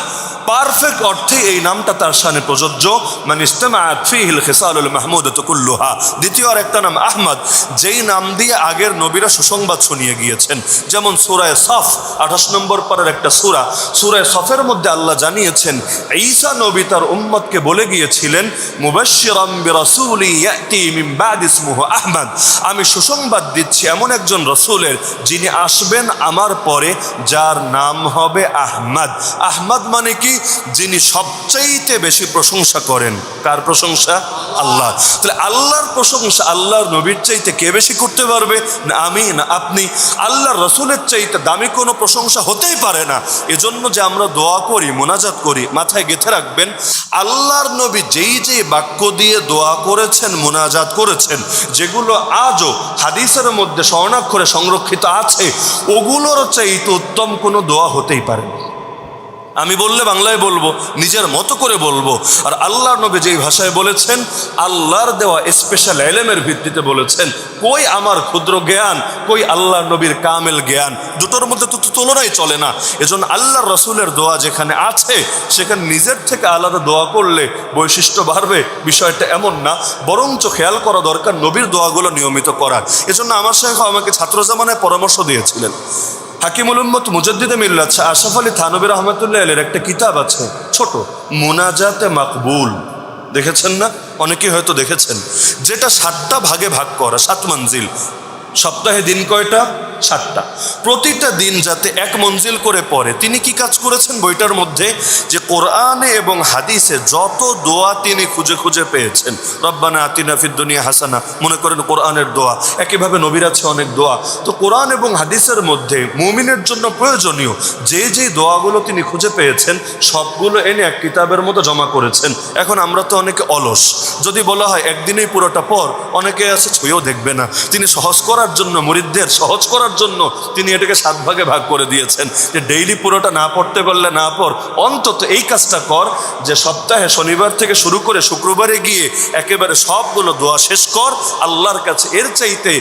পারফেক্ট অর্থে এই নামটা তার শানে প্রযোজ্য, মানে ইজতামাআত ফীহিল খিসালুল মাহমুদাতু কুল্লুহা। দ্বিতীয় আর একটা নাম আহমদ, যেই নাম দিয়ে আগের নবীরা সুসংবাদ শুনিয়ে গিয়েছেন। যেমন সূরা সফ 28 নম্বর পারার একটা সূরা সফের মধ্যে আল্লাহ জানিয়েছেন, ঈসা নবী তার উম্মতকে বলে গিয়েছিলেন, মুবাশশিরাম বিরাসূলি ইয়াতি মিন বাদি ইসমুহু আহমদ, আমি সুসংবাদ দিচ্ছি এমন একজন রসুলের যিনি আসবেন আমার পরে, যার নাম হবে আহমদ। আহমদ মানে কি? যিনি সবচাইতে বেশি প্রশংসা করেন। কার প্রশংসা? আল্লাহ। তাহলে আল্লাহর প্রশংসা আল্লাহর নবীর চাইতে কে বেশি করতে পারবে? না আমি, না আপনি। আল্লাহর রসুলের চাইতে দামি কোনো প্রশংসা হতেই পারে না। এজন্য যে আমরা দোয়া করি, মোনাজাত করি, মাথায় গেঁথে রাখবেন, আল্লাহর নবী যেই বাক্য দিয়ে দোয়া করেছেন, মোনাজাত করেছেন, যেগুলো আজও হাদিসের মধ্যে স্বর্ণাক্ষরে সংরক্ষিত আছে, ওগুলোর চাইতে উত্তম কোনো দোয়া হতেই পারে না। আমি বললে বাংলায় বলবো, নিজের মতো করে বলবো। আর আল্লাহর নবী যেই ভাষায় বলেছেন, আল্লাহর দেওয়া স্পেশাল এলেমের ভিত্তিতে বলেছেন। কই আমার ক্ষুদ্র জ্ঞান, কই আল্লাহর নবীর কামেল জ্ঞান, দুটোর মধ্যে তো তুলনাই চলে না। এজন্য আল্লাহর রসুলের দোয়া যেখানে আছে, সেখানে নিজের থেকে আলাদা দোয়া করলে বৈশিষ্ট্য বাড়বে, বিষয়টা এমন না। বরঞ্চ খেয়াল করা দরকার নবীর দোয়াগুলো নিয়মিত করার। এজন্য আমার সঙ্গে আমাকে ছাত্র জামানায় পরামর্শ দিয়েছিলেন হাকিমুল উম্মত মুজাদ্দিদে মিল্লাত শাহ আশরাফ আলী থানভী রাহমাতুল্লাহ আলাইহির একটা কিতাব আছে ছোট, মুনাজাতে মাকবুল। দেখেছেন না? অনেকেই হয়তো দেখেছেন, যেটা 7টা ভাগে ভাগ করা, 7 মঞ্জিল। সপ্তাহে দিন কয়টা? 7টা। প্রতিটা দিন যাতে এক মঞ্জিল করে পড়ে। তিনি কি কাজ করেছেন বইটার মধ্যে, যে কোরআনে এবং হাদিসে যত দোয়া তিনি খুঁজে খুঁজে পেয়েছেন, রব্বানা আতিনা ফিদ দুনিয়া হাসানা, মনে করেন কোরআনের দোয়া, একইভাবে নবীর আছে অনেক দোয়া। তো কোরআন এবং হাদিসের মধ্যে মুমিনের জন্য প্রয়োজনীয় যে দোয়াগুলো তিনি খুঁজে পেয়েছেন সবগুলো এনে এক কিতাবের মতো জমা করেছেন। এখন আমরা তো অনেকে অলস, যদি বলা হয় একদিনেই পুরোটা পর, অনেকে আছে ছুঁয়েও দেখবে না। তিনি সহজ করার জন্য, মুরিদদের সহজ করার জন্য তিনি এটাকে 7 ভাগে ভাগ করে দিয়েছেন, যে ডেইলি পুরোটা না পড়তে পারলে না পড়, অন্তত এই কাজটা কর যে সপ্তাহে শনিবার থেকে শুরু করে শুক্রবারে গিয়ে একেবারে সবগুলো দোয়া শেষ কর। আল্লাহর কাছে এর চাইতে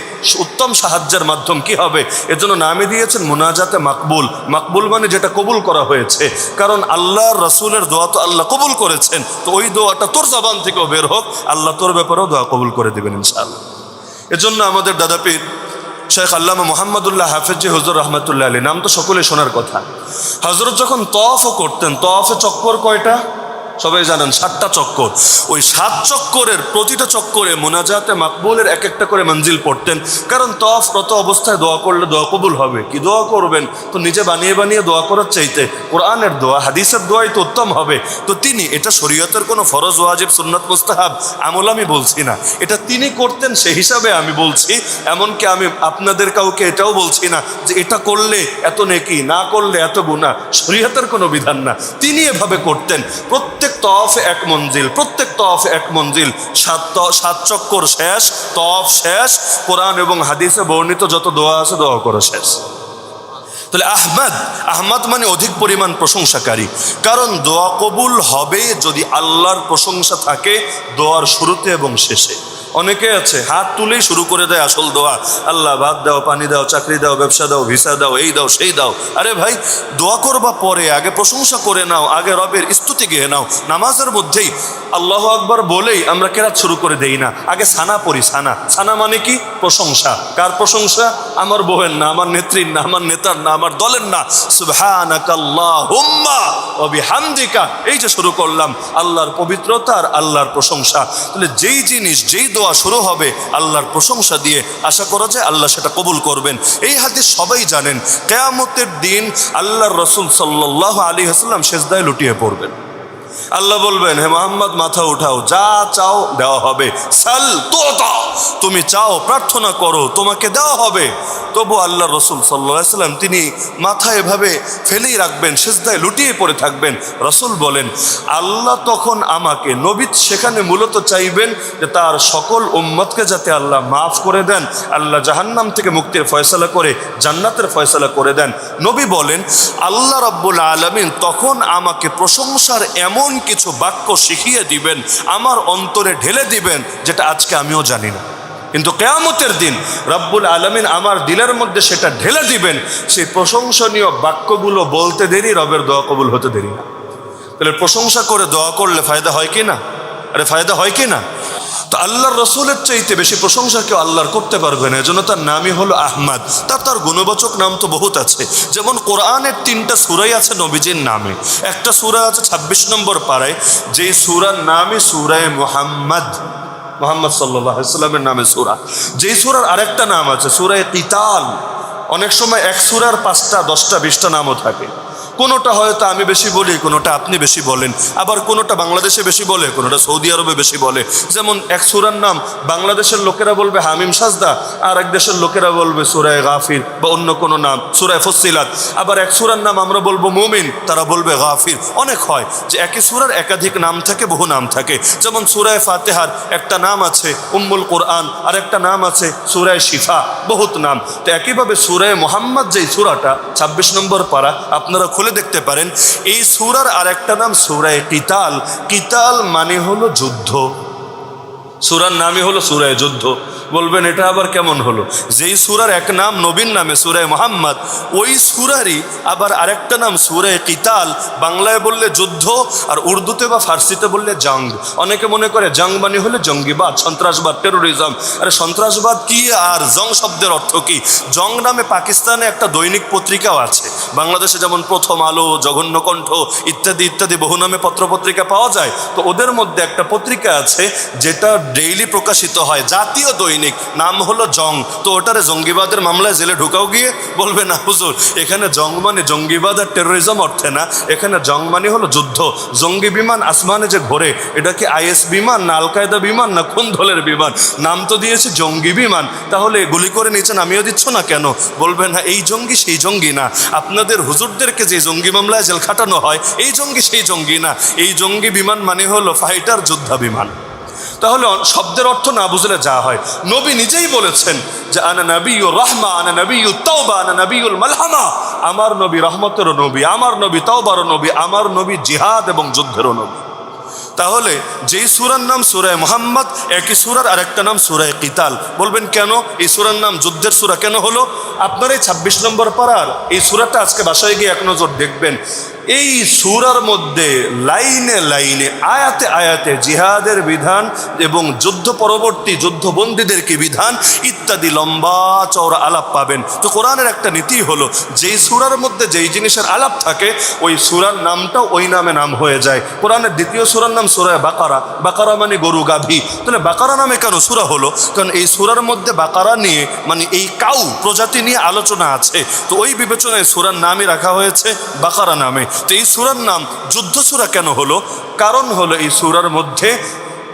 উত্তম সাহায্যের মাধ্যম কি হবে? এর জন্য নামে দিয়েছেন মুনাজাতে মাকবুল। মাকবুল মানে যেটা কবুল করা হয়েছে, কারণ আল্লাহর রাসূলের দোয়া তো আল্লাহ কবুল করেছেন। তো ওই দোয়াটা তোর জবান থেকেও বের হোক, আল্লাহ তোর ব্যাপারেও দোয়া কবুল করে দেবেন ইনশাআল্লাহ। এজন্য আমাদের দাদা পীর শেখ আল্লামা মুহাম্মদুল্লাহ হাফেজ হুজুর রহমতুল্লাহ আলী, নাম তো সকলে শোনার কথা। হজরত যখন তওয়াফও করতেন, তওয়াফে চক্কর কয়টা সবাই জানেন? 7টা চক্কর। ওই 7 চক্করের প্রতিটা চক্করে মুনাজাতে মাকবুলের এক একটা করে মঞ্জিল পড়তেন। কারণ তওয়াফরত অবস্থায় দোয়া করলে দোয়া কবুল হবে। কি দোয়া করবেন? তো নিজে বানিয়ে বানিয়ে দোয়া করার চাইতে কোরআনের দোয়া, হাদিসের দোয়াই তো উত্তম হবে। তো তিনি, এটা শরীয়তের কোনো ফরজ, ওয়াজিব, সুন্নাত, মুস্তাহাব আমল আমি বলছি না, এটা তিনি করতেন সেই হিসাবে আমি বলছি। এমনকি আমি আপনাদের কাউকে এটাও বলছি না যে এটা করলে এত নেকি, না করলে এত গুনাহ, শরীয়তের কোনো বিধান না। তিনি এভাবে করতেন। প্রত্যেক তওয়াফে এক মঞ্জিল, প্রত্যেক তওয়াফে এক মঞ্জিল, 7 চক্কর শেষ, তওয়াফ শেষ, কোরআন এবং হাদিসে বর্ণিত যত দোয়া আছে দোয়া করা শেষ। তাহলে আহমদ মানে অধিক পরিমাণ প্রশংসাকারী। কারণ দোয়া কবুল হবে যদি আল্লাহর প্রশংসা থাকে দোয়ার শুরুতে এবং শেষে। অনেকে আছে হাত তুলেই শুরু করে দেয় আসল দোয়া, আল্লাহ ভাত দাও, পানি দাও, চাকরি দাও, ব্যবসা দাও, ভিসা দাও, এই দাও, সেই দাও। আরে ভাই, দোয়া করবা পরে, আগে প্রশংসা করে নাও, আগে রবের স্তুতি গেয়ে নাও। নামাজের মধ্যেই আল্লাহু আকবার বলেই আমরা কেরাত শুরু করে দেই না, আগে সানা পড়ি। সানা মানে কি? প্রশংসা। কার প্রশংসা? আমার বউয়ের না, আমার নেত্রীর না, আমার নেতার না, আমার দলের না। সুবহানাকাল্লাহুম্মা ওয়া বিহামদিকা, এই যে শুরু করলাম আল্লাহর পবিত্রতা আর আল্লাহর প্রশংসা। তাহলে যেই জিনিস, যেই দোয়া শুরু হবে আল্লাহর প্রশংসা দিয়ে, আশা করা যায় আল্লাহ সেটা কবুল করবেন। এই হাদিস সবাই জানেন। কিয়ামতের দিন আল্লাহর রাসূল সাল্লাল্লাহু আলাইহি ওয়াসাল্লাম সিজদায় লুটিয়ে পড়বেন। আল্লাহ বলবেন, হে মুহাম্মদ মাথা উঠাও, যা চাও দেওয়া হবে। সাল তুতা, তুমি চাও, প্রার্থনা করো, তোমাকে দেওয়া হবে। তবু আল্লাহ রসুল সাল্লাল্লাহু আলাইহি ওয়াসাল্লাম তিনি মাথা এভাবে ফেলেই রাখবেন, সিজদায় লুটিয়ে পড়ে থাকবেন। রসুল বলেন, আল্লাহ তখন আমাকে, নবী সেখানে মূলত চাইবেন যে তার সকল উম্মতকে যাতে আল্লাহ মাফ করে দেন, আল্লাহ জাহান্নাম থেকে মুক্তির ফয়সালা করে জান্নাতের ফয়সালা করে দেন। নবী বলেন, আল্লাহ রাব্বুল আলামিন তখন আমাকে প্রশংসার এমন কিছু বাক্য শিখিয়ে দিবেন, আমার অন্তরে ঢেলে দিবেন, যেটা আজকে আমিও জানি না। কিন্তু কিয়ামতের দিন রব্বুল আলামিন আমার দিলের মধ্যে সেটা ঢেলে দিবেন। সেই প্রশংসনীয় বাক্যগুলো বলতে দেরি, রবের দোয়া কবুল হতে দেরি না। তাহলে প্রশংসা করে দোয়া করলে ফায়দা হয় কি না? আরে ফায়দা হয় কি না? তো আল্লাহর রসুলের চাইতে বেশি প্রশংসা কেউ আল্লাহর করতে পারবে না। এজন্য তার নামই হলো আহমদ। তার গুণবাচক নাম তো বহুত আছে। যেমন কোরআনের 3টা সূরাই আছে নবীজির নামে। একটা সূরা আছে 26 নম্বর পারায়, যেই সূরার নামই সূরায়ে মুহাম্মদ সাল্লাল্লাহু আলাইহি ওয়াসাল্লামের নামে সূরা। যেই সূরার আরেকটা নাম আছে সূরায়ে কিতাল। অনেক সময় এক সূরার 5টা, 10টা, 20টা নামও থাকে। কোনোটা হয়তো আমি বেশি বলি, কোনোটা আপনি বেশি বলেন, আবার কোনোটা বাংলাদেশে বেশি বলে, কোনোটা সৌদি আরবে বেশি বলে। যেমন এক সূরার নাম বাংলাদেশের লোকেরা বলবে হামিম সাজদা, আর এক দেশের লোকেরা বলবে সূরায়ে গাফির বা অন্য কোনো নাম সূরায়ে ফুসসিলাত। আবার এক সূরার নাম আমরা বলবো মুমিন, তারা বলবে গাফির। অনেক হয় যে একই সূরার একাধিক নাম থাকে, বহু নাম থাকে। যেমন সূরায়ে ফাতিহার একটা নাম আছে উম্মুল কোরআন, আর একটা নাম আছে সূরায়ে শিফা, বহুত নাম। তো একইভাবে সূরায়ে মুহাম্মদ যেই সূরাটা 26 নম্বর পারা, আপনারা খুলে দেখতে পারেন। এই সূরার আরেকটা নাম সূরায়ে কিতাল। কিতাল মানে হলো যুদ্ধ। সূরার নামই হলো সূরায়ে যুদ্ধ। বলবেন এটা আবার কেমন হলো? যেই সূরার এক নাম নবীর নামে সূরায়ে মুহাম্মদ, ওই সূরারই আবার আরেকটা নাম সূরায়ে কিতাল। বাংলায় বললে যুদ্ধ, আর উর্দুতে বা ফার্সিতে বললে জং। অনেকে মনে করে জং মানে হলে জঙ্গিবাদ, সন্ত্রাসবাদ, টেরোরিজম। আরে সন্ত্রাসবাদ কি আর জং শব্দের অর্থ কি? জং নামে পাকিস্তানে একটা দৈনিক পত্রিকাও আছে। বাংলাদেশে যেমন প্রথম আলো, জঘন্য কণ্ঠ ইত্যাদি ইত্যাদি বহু নামে পত্রপত্রিকা পাওয়া যায়। তো ওদের মধ্যে একটা পত্রিকা আছে যেটা ডেইলি প্রকাশিত হয়, জাতীয় দৈনিক, নাম হলো জং। তো ওটারে জঙ্গিবাদের মামলায় জেলে ঢুকাও গিয়ে বলবে না হুজুর এখানে জং মানে জঙ্গিবাদ আর টেরোরিজম অর্থে না, এখানে জং মানে হলো যুদ্ধ। জঙ্গি বিমান আসমানে যে ঘোরে এটা কি আইএস বিমান না আল কায়দা বিমান না কোন দলের বিমান? নাম তো দিয়েছে জঙ্গি বিমান, তাহলে গুলি করে নিচে নামিয়ে দিচ্ছ না কেন? বলবে না এই জঙ্গি সেই জঙ্গি না, আপনাদের হুজুরদেরকে যে জঙ্গি মামলায় জেল খাটানো হয় এই জঙ্গি সেই জঙ্গি না, এই জঙ্গি বিমান মানে হলো ফাইটার যোদ্ধা বিমান। তাহলে শব্দের অর্থ না বুঝলে যা হয়। নবী নিজেই বলেছেন যে আনা নবিয়ুর রাহমা, আনা নবিয়ুত তাওবা, আনা নবিয়ুল মালহামা। আমার নবী রহমতেরও নবী, আমার নবী তাওবারও নবী, আমার নবী জিহাদ এবং যুদ্ধেরও নবী। তাহলে যেই সূরার নাম সূরা মুহাম্মদ, একই সূরার আরেকটা নাম সূরা কিতাল। বলবেন কেন এই সূরার নাম যুদ্ধের সূরা কেন হলো? আপনার এই 26 নম্বর পারার এই সূরাটা আজকে বাসায় গিয়ে এক নজর দেখবেন। এই সূরার মধ্যে লাইনে লাইনে আয়াতে আয়াতে জিহাদের বিধান এবং যুদ্ধ পরবর্তী যুদ্ধবন্দীদেরকে বিধান ইত্যাদি লম্বা চওড়া আলাপ পাবেন। তো কোরআনের একটা নীতি হলো যেই সূরার মধ্যে যেই জিনিসের আলাপ থাকে ওই সূরার নামটাও ওই নামে নাম হয়ে যায়। কোরআনের দ্বিতীয় সূরার নাম সূরা বাকারা, বাকারা মানে গরু গাভী। তাহলে বাকারা নামে কেন সূরা হলো? কারণ এই সূরার মধ্যে বাকারা নিয়ে মানে এই কাউ প্রজাতি নিয়ে আলোচনা আছে, তো ওই বিবেচনায় সূরার নামই রাখা হয়েছে বাকারা নামে। তো এই সূরার নাম যুদ্ধ সূরা কেন হলো? কারণ হলো এই সূরার মধ্যে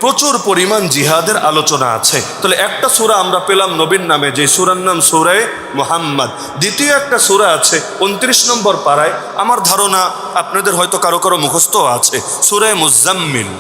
প্রচুর পরিমাণ জিহাদের আলোচনা আছে। তাহলে একটা সূরা আমরা পেলাম নবীর নামে, যে সূরার নাম সূরা মুহাম্মদ। দ্বিতীয় একটা সূরা আছে 29 নম্বর পারায়, আমার ধারণা আপনাদের হয়তো কারো কারো মুখস্থ আছে, সূরা মুজাম্মিল।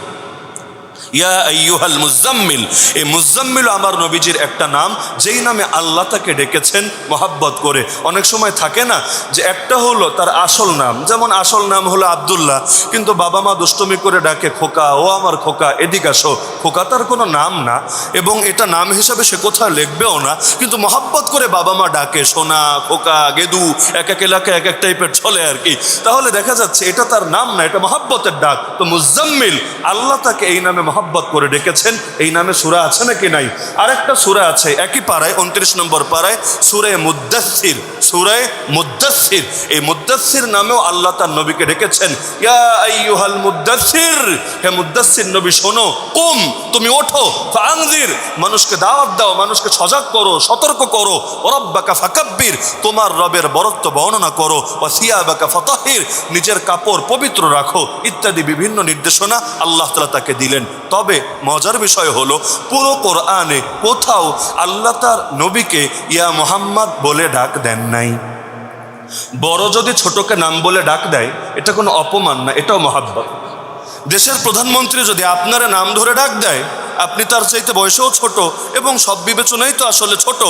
ইয়া আইয়ুহাল মুজাম্মিল, এই মুজাম্মিল আমার নবীজির একটা নাম, যেই নামে আল্লাহ তাকে ডেকেছেন মহাব্বত করে। অনেক সময় থাকে না যে একটা হলো তার আসল নাম, যেমন আসল নাম হলো আব্দুল্লাহ, কিন্তু বাবা মা দুষ্টমি করে ডাকে খোকা, ও আমার খোকা এদিকে আসো। খোকা তার কোনো নাম না এবং এটা নাম হিসাবে সে কোথাও লিখবেও না, কিন্তু মহাব্বত করে বাবা মা ডাকে সোনা, খোকা, গেদু, এক এক এলাকায় এক এক টাইপের চলে আর কি। তাহলে দেখা যাচ্ছে এটা তার নাম না, এটা মহাব্বতের ডাক। তো মুজাম্মিল আল্লাহ তাকে এই নামে মহাব্বত করে ডেকেছেন। এই নামে সূরা আছে নাকি নাই? আরেকটা সূরা আছে একই পারায় 29 নম্বর পারায়, সূরা মুদ্দাসসির। সূরা মুদ্দাসসির, এই মুদ্দাসসির নামেও আল্লাহ তার নবীকে ডেকেছেন ইয়া আইয়ুহাল মুদ্দাসসির, হে মুদ্দাসসির নবী শোনো, কুম তুমি ওঠো, ফাআনজির মানুষকে দাওয়াত দাও, মানুষকে সজাগ করো, সতর্ক করো, রাব্বাকা ফাকাব্বির তোমার রবের বরত্ব বর্ণনা করো, ওয়া সিয়াবাকা ফাতাহির নিজের কাপড় পবিত্র রাখো, ইত্যাদি বিভিন্ন নির্দেশনা আল্লাহ তাআলা তাকে দিলেন। তবে মজার বিষয় হলো পুরো কোরআনে কোথাও আল্লাহ তার নবীকে ইয়া মুহাম্মদ বলে ডাক দেন নাই। বড় যদি ছোটকে নাম বলে ডাক দেয় এটা কোনো অপমান না, এটাও মহাব্বত। দেশের প্রধানমন্ত্রী যদি আপনারা নাম ধরে ডাক দেয়, আপনি তার চাইতে বয়সেও ছোট এবং সব বিবেচনাই তো আসলে ছোট,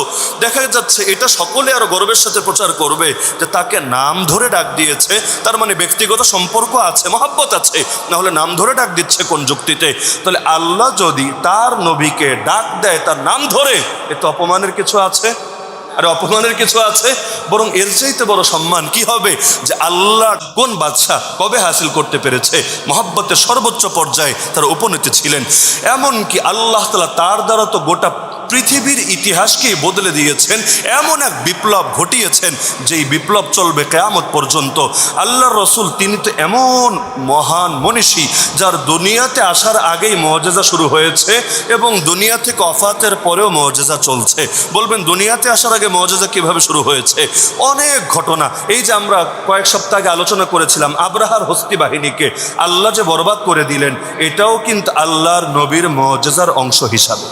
দেখা যাচ্ছে এটা সকলে আরো গর্বের সাথে প্রচার করবে যে তাকে নাম ধরে ডাক দিয়েছে, তার মানে ব্যক্তিগত সম্পর্ক আছে, মহাব্বত আছে, না হলে নাম ধরে ডাক দিচ্ছে কোন যুক্তিতে? তাহলে আল্লাহ যদি তার নবীকে ডাক দেয় তার নাম ধরে, এ তো অপমানের কিছু আছে? আর অপমানের কিছু আছে? বরং এর চাইতে বড় সম্মান কি হবে যে আল্লাহ কোন বাদশা কবে হাসিল করতে পেরেছে মহব্বতের সর্বোচ্চ পর্যায়ে তার উপনীত ছিলেন। এমনকি আল্লাহ তাআলা তার দ্বারা তো গোটা পৃথিবীর ইতিহাসকে বদলে দিয়েছেন, এমন এক বিপ্লব ঘটিয়েছেন যেই বিপ্লব চলবে কিয়ামত পর্যন্ত। আল্লাহর রসুল তিনি তো এমন মহান মনীষী যার দুনিয়াতে আসার আগেই মুআজিজা শুরু হয়েছে এবং দুনিয়া থেকে ওফাতের পরেও মুআজিজা চলছে। বলবেন দুনিয়াতে আসার আগে মুআজিজা কিভাবে শুরু হয়েছে? অনেক ঘটনা। এই যে আমরা কয়েক সপ্তাহ আগে আলোচনা করেছিলাম আব্রাহার হস্তি বাহিনীকে আল্লাহ যে বরবাদ করে দিলেন, এটাও কিন্তু আল্লাহর নবীর মুআজিজার অংশ হিসাবে।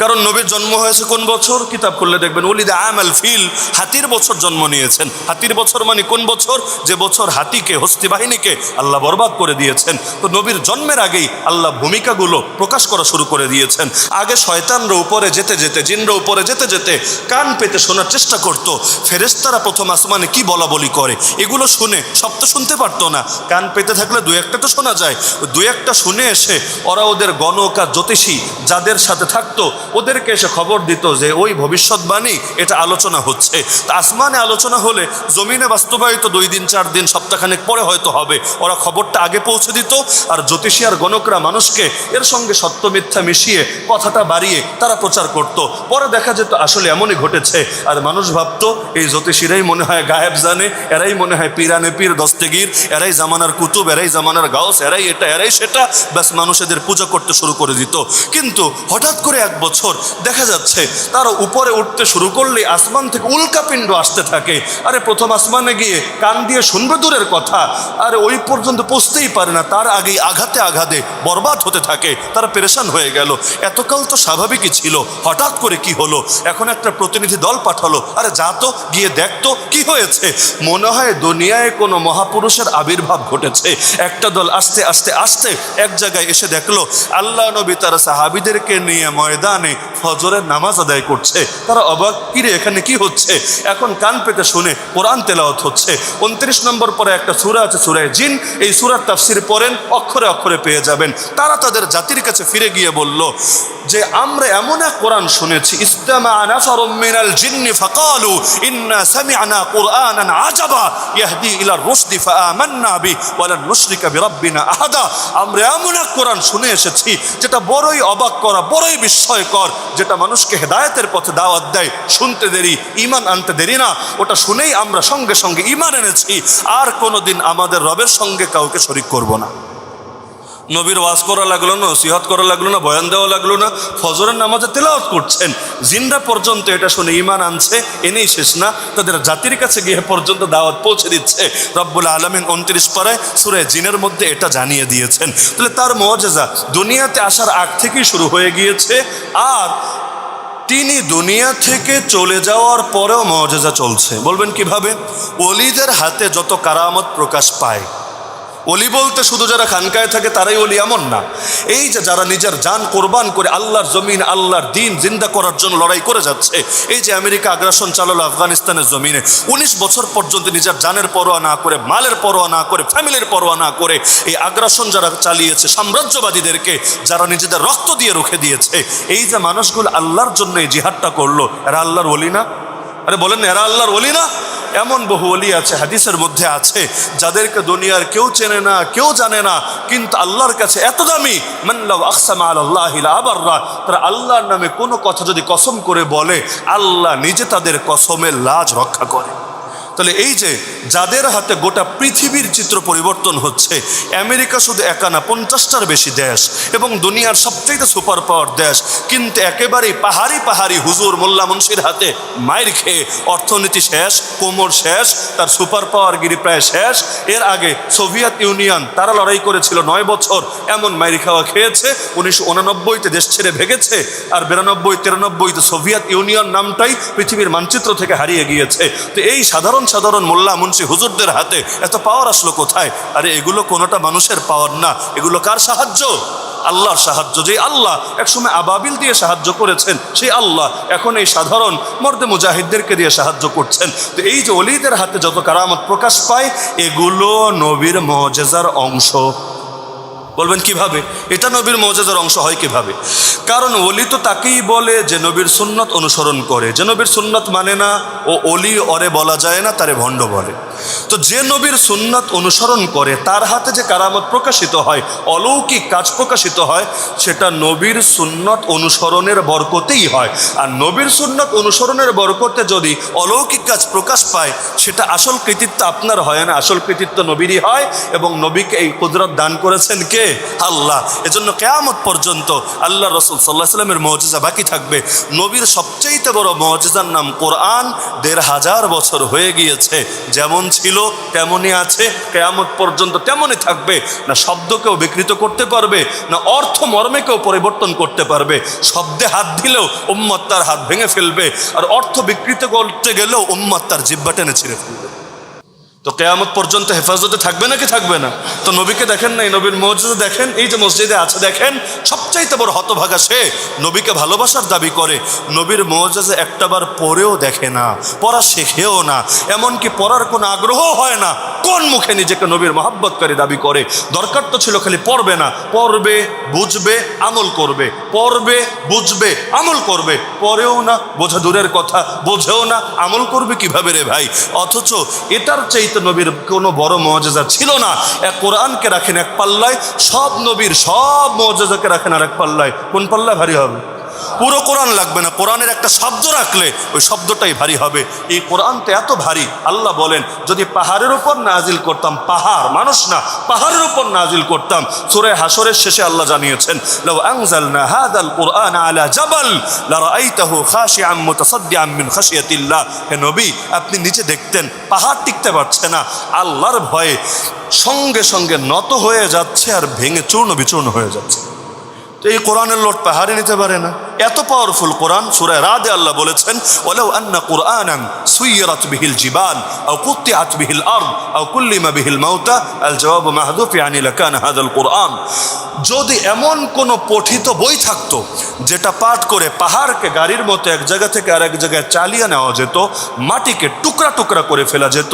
কারণ নবীর জন্ম হয়েছে কোন বছর? কিতাব খুললে দেখবেন ওলিদা আমাল ফিল, হাতির বছর জন্ম নিয়েছেন। হাতির বছর মানে কোন বছর? যে বছর হাতিকে হস্তি বাহিনীকে আল্লাহ বরবাদ করে দিয়েছেন। তো নবীর জন্মের আগেই আল্লাহ ভূমিকাগুলো প্রকাশ করা শুরু করে দিয়েছেন। আগে শয়তানরা উপরে যেতে যেতে, জিনরা উপরে যেতে যেতে কান পেতে শোনার চেষ্টা করত ফেরেশতারা প্রথম আসমানে কি বলা বলি করে, এগুলো শুনে সব তো শুনতে পারতো না। কান পেতে থাকলে দু একটা তো শোনা যায়, দু একটা শুনে এসে ওরা ওদের গণক আর জ্যোতিষী যাদের সাথে থাকতো ওদেরকে এসে খবর দিত যে ওই ভবিষ্যৎবাণী এটা আলোচনা হচ্ছে। তা আসমানে আলোচনা হলে জমিনে বাস্তবায়িত 2 দিন 4 দিন সপ্তাহখানেক পরে হয়তো হবে, ওরা খবরটা আগে পৌঁছে দিত। আর জ্যোতিষী আর গণকরা মানুষকে এর সঙ্গে সত্য মিথ্যা মিশিয়ে কথাটা বাড়িয়ে তারা প্রচার করত। পরে দেখা যেত আসলে এমনই ঘটেছে। আর মানুষ ভাবতো এই জ্যোতিষীরাই মনে হয় গায়েব জানে, এরাই মনে হয় পীরানে পীর দস্তগীর, এরাই জামানার কুতুব, এরাই জামানার গাউস, এরাই এটা এরাই সেটা, ব্যাস মানুষ এদের পূজা করতে শুরু করে দিত। কিন্তু হঠাৎ করে এক বছর দেখা যাচ্ছে তারা উপরে উঠতে শুরু করলে আসমান থেকে উল্কাপিণ্ড আসতে থাকে। আরে প্রথম আসমানে গিয়ে কান দিয়ে শুনবে দূরের কথা, আরে ওই পর্যন্ত পৌঁছতেই পারে না, তার আগেই আঘাতে আঘাতে বরবাদ হতে থাকে। তারা পেরেশান হয়ে গেল। এতকাল তো স্বাভাবিকই ছিল, হঠাৎ করে কি হলো? এখন একটা প্রতিনিধি দল পাঠালো, আরে যা তো গিয়ে দেখতো কি হয়েছে। মনে হয় দুনিয়ায় কোনো মহাপুরুষের আবির্ভাব ঘটেছে। একটা দল আস্তে আস্তে আস্তে এক জায়গায় এসে দেখলো আল্লাহ নবী তার সাহাবীদেরকে নিয়ে ময়দানে ফজরের নামাজ আদায় করছে। তারা অবাক, কিরে এখানে কি হচ্ছে? এখন কান পেতে শুনে কোরআন তেলাওয়াত হচ্ছে। 29 নম্বর পরে একটা সূরা আছে, সূরা জিন। এই সূরার তাফসীর পড়েন, অক্ষরে অক্ষরে পেয়ে যাবেন। তারা তাদের জাতির কাছে ফিরে গিয়ে বলল যে আমরা এমন এক কোরআন শুনেছি, ইসতামা নাফারুম মিনাল জিন্নি ফাকালু ইন্না সামি'না কুরআনান আজাবা ইয়াহদি ইলা রুশদি ফাআমান্না বি ওয়ালান নুশরিকা বিরাব্বিনা আহাদা। আমরা এমন এক কোরআন শুনে এসেছি যেটা বড়ই অবাক করা, বড়ই বিস্ময়কর, যেটা মানুষকে হেদায়েতের পথে দাওয়াত দেয়। শুনতে দেরি, ঈমান আনতে দেরি না, ওটা শুনেই আমরা সঙ্গে সঙ্গে ঈমান এনেছি। আর কোনোদিন আমাদের রবের সঙ্গে কাউকে শরীক করব না। নবীর ওয়াজ করা লাগলো না, নসিহত করা লাগলো না, বয়ান দেওয়া লাগলো না, ফজরের নামাজে তেলাওয়াত করছেন। জিনরা পর্যন্ত এটা শুনে ঈমান আনছে, এনেই শেষ না, তাদের জাতির কাছে গিয়ে পর্যন্ত দাওয়াত পৌঁছে দিচ্ছে। রব্বুল আলামিন 29 পারায় সূরা জিনের মধ্যে এটা জানিয়ে দিয়েছেন। তাহলে তার মুআজিজা দুনিয়াতে আসার আগ থেকেই শুরু হয়ে গিয়েছে। আর তিনি দুনিয়া থেকে চলে যাওয়ার পরেও মুআজিজা চলছে। বলবেন কিভাবে? ওলিদের হাতে যত কারামত প্রকাশ পায়, ওলি বলতে শুধু যারা খানকায় থাকে তারাই ওলি এমন না। এই যে যারা নিজের জান কোরবান করে আল্লাহর জমিন, আল্লাহর দিন জিন্দা করার জন্য লড়াই করে যাচ্ছে। এই যে আমেরিকা আগ্রাসন চালালো আফগানিস্তানের জমিনে, 19 বছর পর্যন্ত নিজের জানের পরোয়া না করে, মালের পরোয়া না করে, ফ্যামিলির পরোয়া না করে এই আগ্রাসন যারা চালিয়েছে, সাম্রাজ্যবাদীদেরকে যারা নিজেদের রক্ত দিয়ে রুখে দিয়েছে, এই যে মানুষগুলো আল্লাহর জন্য এই জিহাদটা করলো, এরা আল্লাহর ওলি না? আরে বলেন এরা আল্লাহর ওলি না? এমন বহু ওলি আছে, হাদিসের মধ্যে আছে, যাদেরকে দুনিয়ার কেউ চেনে না, কেউ জানে না, কিন্তু আল্লাহর কাছে এত দামি। মান লাউ আকসামা আলাল্লাহি লা আবাররা, তারা আল্লাহর নামে কোনো কথা যদি কসম করে বলে, আল্লাহ নিজে তাদের কসমের লাজ রক্ষা করে। তাহলে এই যে যাদের হাতে গোটা পৃথিবীর চিত্র পরিবর্তন হচ্ছে, আমেরিকা শুধু একা না, 50টার বেশি দেশ এবং দুনিয়ার সবচেয়ে সুপার পাওয়ার দেশ, কিন্তু একেবারেই পাহাড়ি পাহাড়ি হুজুর মোল্লা মুন্সির হাতে মায়ের খেয়ে অর্থনীতি শেষ, কোমর শেষ, তার সুপার পাওয়ারগিরি প্রায় শেষ। এর আগে সোভিয়েত ইউনিয়ন, তারা লড়াই করেছিল 9 বছর, এমন মায়ের খাওয়া খেয়েছে। 1989-তে দেশ ছেড়ে ভেগেছে, আর 92-93-তে সোভিয়েত ইউনিয়ন নামটাই পৃথিবীর মানচিত্র থেকে হারিয়ে গিয়েছে। তো এই সাধারণ মোল্লা মুন্সি হুজুরদের হাতে এত পাওয়ার আসলো কোথায়? আরে এগুলো কোনোটা মানুষের পাওয়ার না, এগুলো কার সাহায্য? আল্লাহর সাহায্য। যে আল্লাহ একসময় আবাবিল দিয়ে সাহায্য করেছেন, সেই আল্লাহ এখন এই সাধারণ মর্দে মুজাহিদদেরকে দিয়ে সাহায্য করছেন। তো এই যে ওলিদের হাতে যত কারামত প্রকাশ পায়, এগুলো নবীর মুআজিজার অংশ। বলবেন কিভাবে? এটা নবীর মুআজিজার অংশ হয় কিভাবে? কারণ ওলি তো তাকেই বলে যে নবীর সুন্নত অনুসরণ করে। যে নবীর সুন্নত মানে না, ও ওলি, ওরে বলা যায় না, তারে ভণ্ড বলে। তো যে নবীর সুন্নত অনুসরণ করে, তার হাতে যে কারামত প্রকাশিত হয়, অলৌকিক কাজ প্রকাশিত হয়, সেটা নবীর সুন্নত অনুসরণের বরকতেই হয়। আর নবীর সুন্নত অনুসরণের বরকতে যদি অলৌকিক কাজ প্রকাশ পায়, সেটা আসল কৃতিত্ব আপনার হয় না, আসল কৃতিত্ব নবীরই হয়। এবং নবীকে এই কুদরত দান করেছেন কে? আল্লাহ। এজন্য কিয়ামত পর্যন্ত আল্লাহ রাসূল সাল্লাল্লাহু আলাইহি ওয়াসাল্লামের মুআজিজা বাকি থাকবে। নবীর সবচেয়ে বড় মুআজিজার নাম কোরআন। 1500 বছর হয়ে গিয়েছে, যেমন ছিল তেমনই আছে, কিয়ামত পর্যন্ত তেমনই থাকবে। না শব্দকেও বিকৃত করতে পারবে, না অর্থ মর্মেকেও পরিবর্তন করতে পারবে। শব্দে হাত দিলেও উম্মত তার হাত ভেঙে ফেলবে, আর অর্থ বিকৃত করতে গেলেও উম্মত তার জিহ্বা টেনে ছিঁড়ে ফেলবে। তো কিয়ামত পর্যন্ত হেফাজতে থাকবে নাকি থাকবে না? তো নবীকে দেখেন না, এই নবীর মুজিজা দেখেন, এই যে মসজিদে আছে দেখেন, সবচাইতে বড় হতভাগা সে নবীকে ভালোবাসার দাবি করে, নবীর মুজিজা একটাবার পড়েও দেখে না, পড়া শেখেও না, এমনকি পড়ার কোনো আগ্রহ হয় না। কোন মুখে নিজেকে নবীর মহব্বতকারী দাবি করে? দরকার তো ছিল খালি পড়বে না, পড়বে, বুঝবে, আমল করবে, পড়বে, বুঝবে, আমল করবে, পড়েও না, বোঝা দূরের কথা, বোঝেও না, আমল করবে কিভাবে রে ভাই? অথচ এটার চাইতে নবীর কোনো বড় মুজিজা ছিল না। এক কোরআনকে রাখেন এক পাল্লায়, সব নবীর সব মুজিজাকে রাখেন আর এক পাল্লায়, কোন পাল্লা ভারী হবে? পুরো কোরআন লাগবে না, কোরআনের একটা শব্দ রাখলে ওই শব্দটাই ভারী হবে। এই কোরআনটা এত ভারী, আল্লাহ বলেন যদি পাহাড়ের উপর নাজিল করতাম, পাহাড়, মানুষ না, পাহাড়ের উপর নাজিল করতাম। সূরা হাশরের শেষে আল্লাহ জানিয়েছেন, লাউ আনজালনা হাযাল কুরআন আলা জাবাল লারাআইতাহু খাশিআম মুতাসাদ্দিআম মিন খাশিয়াতিল্লাহ। হে নবী, আপনি নিচে দেখতেন পাহাড় টিকতে পারছে না, আল্লাহর ভয়ে সঙ্গে সঙ্গে নত হয়ে যাচ্ছে আর ভেঙে চূর্ণ বিচূর্ণ হয়ে যাচ্ছে। তো এই কোরআনের লোট পাহাড়ে নিতে পারে না, এত পাওয়ারফুল কোরআন। সূরা রাদে আল্লাহ বলেছেন, ওয়ালাউ আন্না কুরআনান সুইরাত বিহিল জিবাল আও কুত্তিআত বিহিল আরদ আও কুল্লিমা বিহিল মাউতা আল জওয়াবু মাহযুফ ইয়ানি লাকানা হাযাল কুরআন। যদি এমন কোনো পঠিত বই থাকতো যেটা পাঠ করে পাহাড়কে গাড়ির মতো এক জায়গা থেকে আরেক জায়গায় চালিয়ে নেওয়া যেত, মাটিকে টুকরা টুকরা করে ফেলা যেত,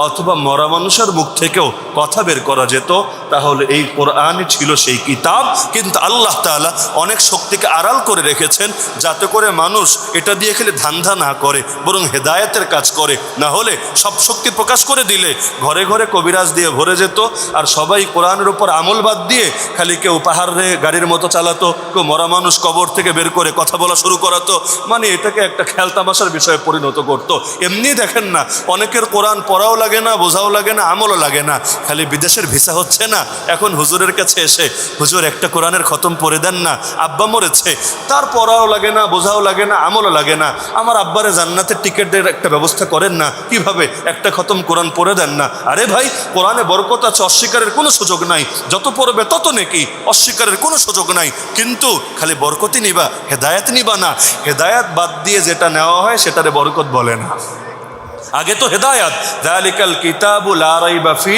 অথবা মরা মানুষের মুখ থেকেও কথা বের করা যেত, তাহলে এই কোরআনই ছিল সেই কিতাব। কিন্তু আল্লাহ তাআলা অনেক শক্তিকে আড়াল করে রেখেছেন যাতে করে মানুষ এটা দিয়ে খেলে ধান্দা না করে, বরং হেদায়েতের কাজ করে। না হলে সব শক্তি প্রকাশ করে দিলে ঘরে ঘরে কবিরাজ দিয়ে ভরে যেত, আর সবাই কোরআনের উপর আমল বাদ দিয়ে খালি কেউ পাহাড়ে গাড়ির মতো চালাতো, কেউ মরা মানুষ কবর থেকে বের করে কথা বলা শুরু করাতো, মানে এটাকে একটা খেয়াল তামাশার বিষয়ে পরিণত করত। এমনি দেখেন না, অনেকের কোরআন পড়াও লাগে না, বোঝাও লাগে না, আমলও লাগে না, খালি বিদেশের ভিসা হচ্ছে না, এখন হুজুরের কাছে এসে হুজুর একটা কোরআনের খতম পড়ে দেন না, আব্বা মরেছে, তার পড়াও লাগে না, বোঝাও লাগে না, আমলও লাগে না, আমার আব্বারে জান্নাতের টিকিটের একটা ব্যবস্থা করেন না, কিভাবে একটা খতম কোরআন পড়ে দেন না। আরে ভাই, কোরআনে বরকত আছে, অস্বীকারের কোনো সুযোগ নাই, যত পড়বে তত নেকি, অস্বীকারের কোনো সুযোগ নাই। কিন্তু খালি বরকতই নিবা, হেদায়েত নিবা না। হেদায়েত বাদ দিয়ে যেটা নেওয়া হয় সেটারে বরকত বলে না। আগে তো হেদায়েত, যালিকাল কিতাবু লা রাইবা ফি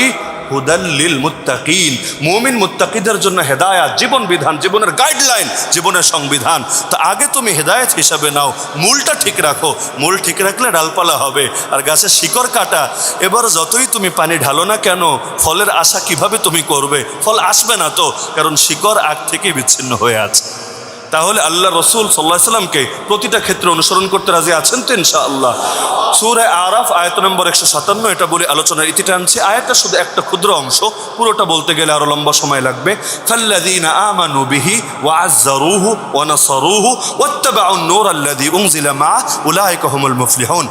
হুদাল লিল মুত্তাকিন। মুমিন মুত্তাকিদের জন্য হেদায়েত, জীবন বিধান, জীবনের গাইডলাইন, জীবনের সংবিধান। তা আগে তুমি হেদায়েত হিসাবে নাও, মূলটা ঠিক রাখো। মূল ঠিক রাখলে ডালপালা হবে, আর গাছের শিকড় কাটা। এবার যতই তুমি পানি ঢালো না কেন, ফলের আশা কিভাবে তুমি করবে? ফল আসবে না তো, কারণ শিকড় আগ থেকে বিচ্ছিন্ন হয়ে আছে। তাহলে আল্লাহ রসুল সাল্লাল্লাহু আলাইহি ওয়াসাল্লামকে প্রতিটা ক্ষেত্রে অনুসরণ করতে রাজি আছেন তো ইনশাআল্লাহ? সূরা আরাফ আয়াত নম্বর 157, এটা বলে আলোচনার ইতি টানছি। আয়াতটা শুধু একটা ক্ষুদ্র অংশ, পুরোটা বলতে গেলে আরো লম্বা সময় লাগবে। ফাল্লাযীনা আমানু বিহি ওয়া আযযারুহু ওয়া নাসারুহু ওয়াত্তাবাউন নূর আল্লাযী উনজিলা মাআহু উলাইকা হুমুল মুফলিহুন।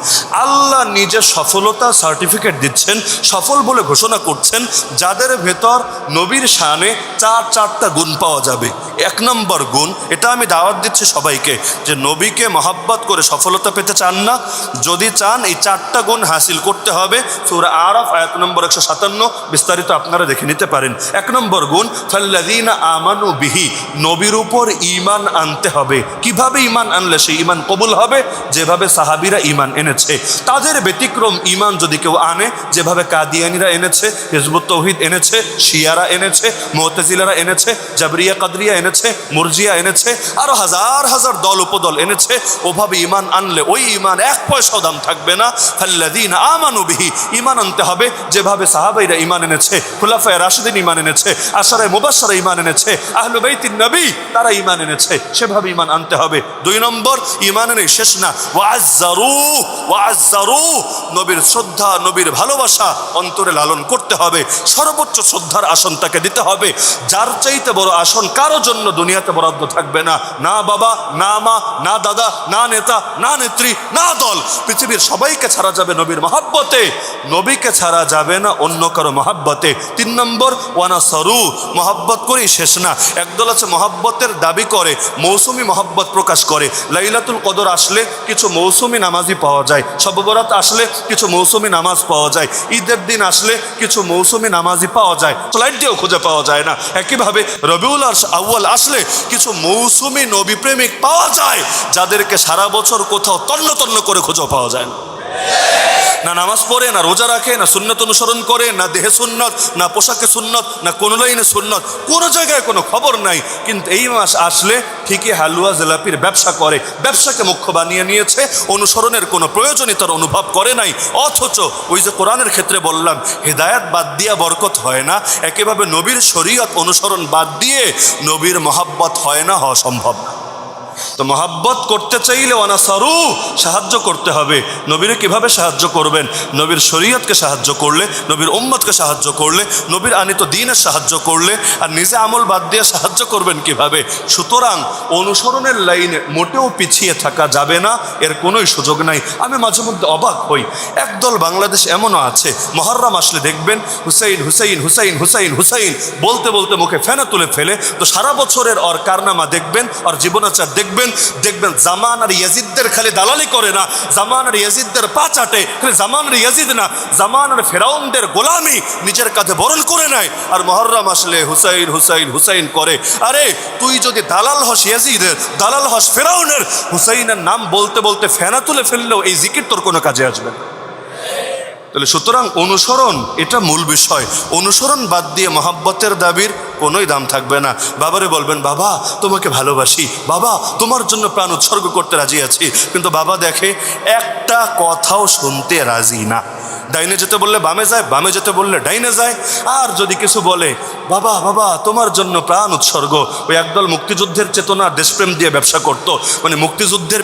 আল্লাহ নিজে সফলতা সার্টিফিকেট দিচ্ছেন, সফল বলে ঘোষণা করছেন যাদের ভেতর নবীর শানে চারটা গুণ পাওয়া যাবে। এক নম্বর গুণ, এটা আমি দাওয়াত দিচ্ছি সবাইকে, যে নবীকে মহব্বত করে সফলতা পেতে চান না? যদি চান এই চারটা গুণ হাসিল করতে হবে। সূরা আরাফ আয়াত নম্বর 157, বিস্তারিত আপনারা দেখে নিতে পারেন। এক নম্বর গুণ, ফাল্লাযীনা আমানু বিহি, নবীর উপর ঈমান আনতে হবে। কিভাবে ঈমান আনলে সেই ঈমান কবুল হবে? যেভাবে সাহাবীরা ঈমান এনেছে। তাদের ব্যতিক্রম ঈমান যদি কেউ আনে, যেভাবে কাদিয়ানীরা এনেছে, হিজবুত তাওহীদ এনেছে, শিয়ারা এনেছে, মুতাজিলারা এনেছে, জাবরিয়া কাদরিয়া এনেছে, মুরজিয়া এনেছে, আরো হাজার হাজার দল উপদল এনেছে, ওভাবে ঈমান আনলে ওই ঈমান এক পয়সাও দাম থাকবে না। ফাল্লাযীনা আমানু বিহি, ঈমান আনতে হবে যেভাবে সাহাবাইরা ঈমান এনেছে, খুলাফায়ে রাশিদিন ঈমান এনেছে, আশারায়ে মুবাশশারা ঈমান এনেছে, আহলে বাইতিন নবী তারা ঈমান এনেছে, সেভাবে ঈমান আনতে হবে। দুই নম্বর, ঈমানের শেষ না, ওয়াজ্জারু, নবীর শ্রদ্ধা, নবীর ভালোবাসা অন্তরে লালন করতে হবে। সর্বোচ্চ শ্রদ্ধার আসন তাকে দিতে হবে। যার চাইতে বড় আসন কারো জন্য দুনিয়াতে বরাদ্দ থাকবে না। না বাবা, না মা, না দাদা, না নেতা, না নেত্রী, না দল, পৃথিবীর সবাইকে ছাড়া যাবে নবীর মহব্বতে, নবীকে ছাড়া যাবে না অন্য কারো মহব্বতে। তিন নম্বর, ওয়ানাসারু, মহব্বত করেই শেষ না। একদল আছে মহব্বতের দাবি করে, মৌসুমি মহব্বত প্রকাশ করে। লাইলাতুল কদর আসলে কিছু মৌসুমি নামাজি পাওয়া যায়, শবে বরাত আসলে কিছু মৌসুমি নামাজ পাওয়া যায়, ঈদের দিন আসলে কিছু মৌসুমি নামাজি পাওয়া যায়, ফ্লাইট দিয়েও খুঁজে পাওয়া যায় না। একইভাবে রবিউল আউয়াল আসলে কিছু মৌসুমি নবী প্রেমিক পাওয়া যায়, যাদেরকে সারা বছর কোথাও তন্ন তন্ন করে খুঁজেও পাওয়া যায় না। না নামাজ পড়ে, না রোজা রাখে, না সুন্নত অনুসরণ করে, না দেহে সুন্নত, না পোশাকে সুন্নত, না কোনো লাইনে সুন্নত, কোনো জায়গায় কোনো খবর নাই। কিন্তু এই মাস আসলে ঠিকই হালুয়া জিলাপির ব্যবসা করে, ব্যবসাকে মুখ্য বানিয়ে নিয়েছে, অনুসরণের কোনো প্রয়োজনীয়তার অনুভব করে নাই। অথচ ওই যে কোরআনের ক্ষেত্রে বললাম, হেদায়াত বাদ দিয়া বরকত হয় না, একেভাবে নবীর শরীয়ত অনুসরণ বাদ দিয়ে নবীর মহাব্বত হয় না, হওয়া সম্ভব না। তো মহাব্বত করতে চাইলে ওয়ানাসারু, সাহায্য করতে হবে। নবীরে কিভাবে সাহায্য করবেন? নবীর শরীয়তকে সাহায্য করলে, নবীর উম্মতকে সাহায্য করলে, নবীর আনিত দ্বীনের সাহায্য করলে। আর নিজে আমল বাদ দিয়ে সাহায্য করবেন কিভাবে? সুতরাং অনুসরণের লাইনে মোটেও পিছিয়ে থাকা যাবে না, এর কোনোই সুযোগ নাই। আমি মাঝে মধ্যে অবাক হই, একদল বাংলাদেশ এমনও আছে, মুহররম আসলে দেখবেন হুসাইন হুসাইন হুসাইন হুসাইন হুসাইন বলতে বলতে মুখে ফেনা তুলে ফেলে। তো সারা বছরের ওর কারনামা দেখবেন, আর জীবনাচার দেখবেন জামান আর ইয়াজিদদের খালি দালালি করে না, জামান আর ইয়াজিদদের পা চাটে, খালি জামান আর ইয়াজিদ না, জামান আর ফেরাউনদের গোলামি নিজের কাঁধে বরণ করে নেয়। আর মুহররম আসলে হুসাইন হুসাইন হুসাইন করে। আরে তুই যদি দালাল হস ইয়াজিদের, দালাল হস ফেরাউনের, হুসাইনের নাম বলতে বলতে ফেনা তুলে ফেললেও এই জিকির তোর কোনো কাজে আসবে না। তাহলে সুতরাং অনুসরণ এটা মূল বিষয়। অনুসরণ বাদ দিয়ে মহাব্বতের দাবির কোনোই দাম থাকবে না। বাবারে বলবেন, বাবা তোমাকে ভালোবাসি, বাবা তোমার জন্য প্রাণ উৎসর্গ করতে রাজি আছি, কিন্তু বাবা দেখে একটা কথাও শুনতে রাজি না। ডাইনে যেতে বললে বামে যায়, বামে যেতে বললে ডাইনে যায়। আর যদি কিছু বলে, বাবা বাবা তোমার জন্য প্রাণ উৎসর্গ। ওই একদল মুক্তিযুদ্ধের চেতনা দেশপ্রেম দিয়ে ব্যবসা করত, মানে মুক্তিযুদ্ধের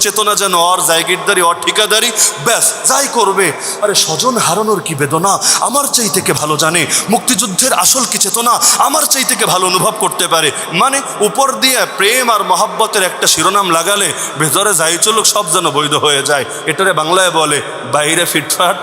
চেতনা যেন ওর জায়গিরদারি, ওর ঠিকাদারি, ব্যাস যাই করবে। আরে স্বজন হারানোর কি বেদনা আমার চাই থেকে ভালো জানে, মুক্তিযুদ্ধের আসল কি চেতনা আমার চাই থেকে ভালো অনুভব করতে পারে। মানে উপর দিয়ে প্রেম আর মহাব্বতের একটা শিরোনাম লাগালে ভেতরে যাই চলুক সব যেন বৈধ হয়ে যায়। এটারে বাংলায় বলে বাইরে ফিটফাট,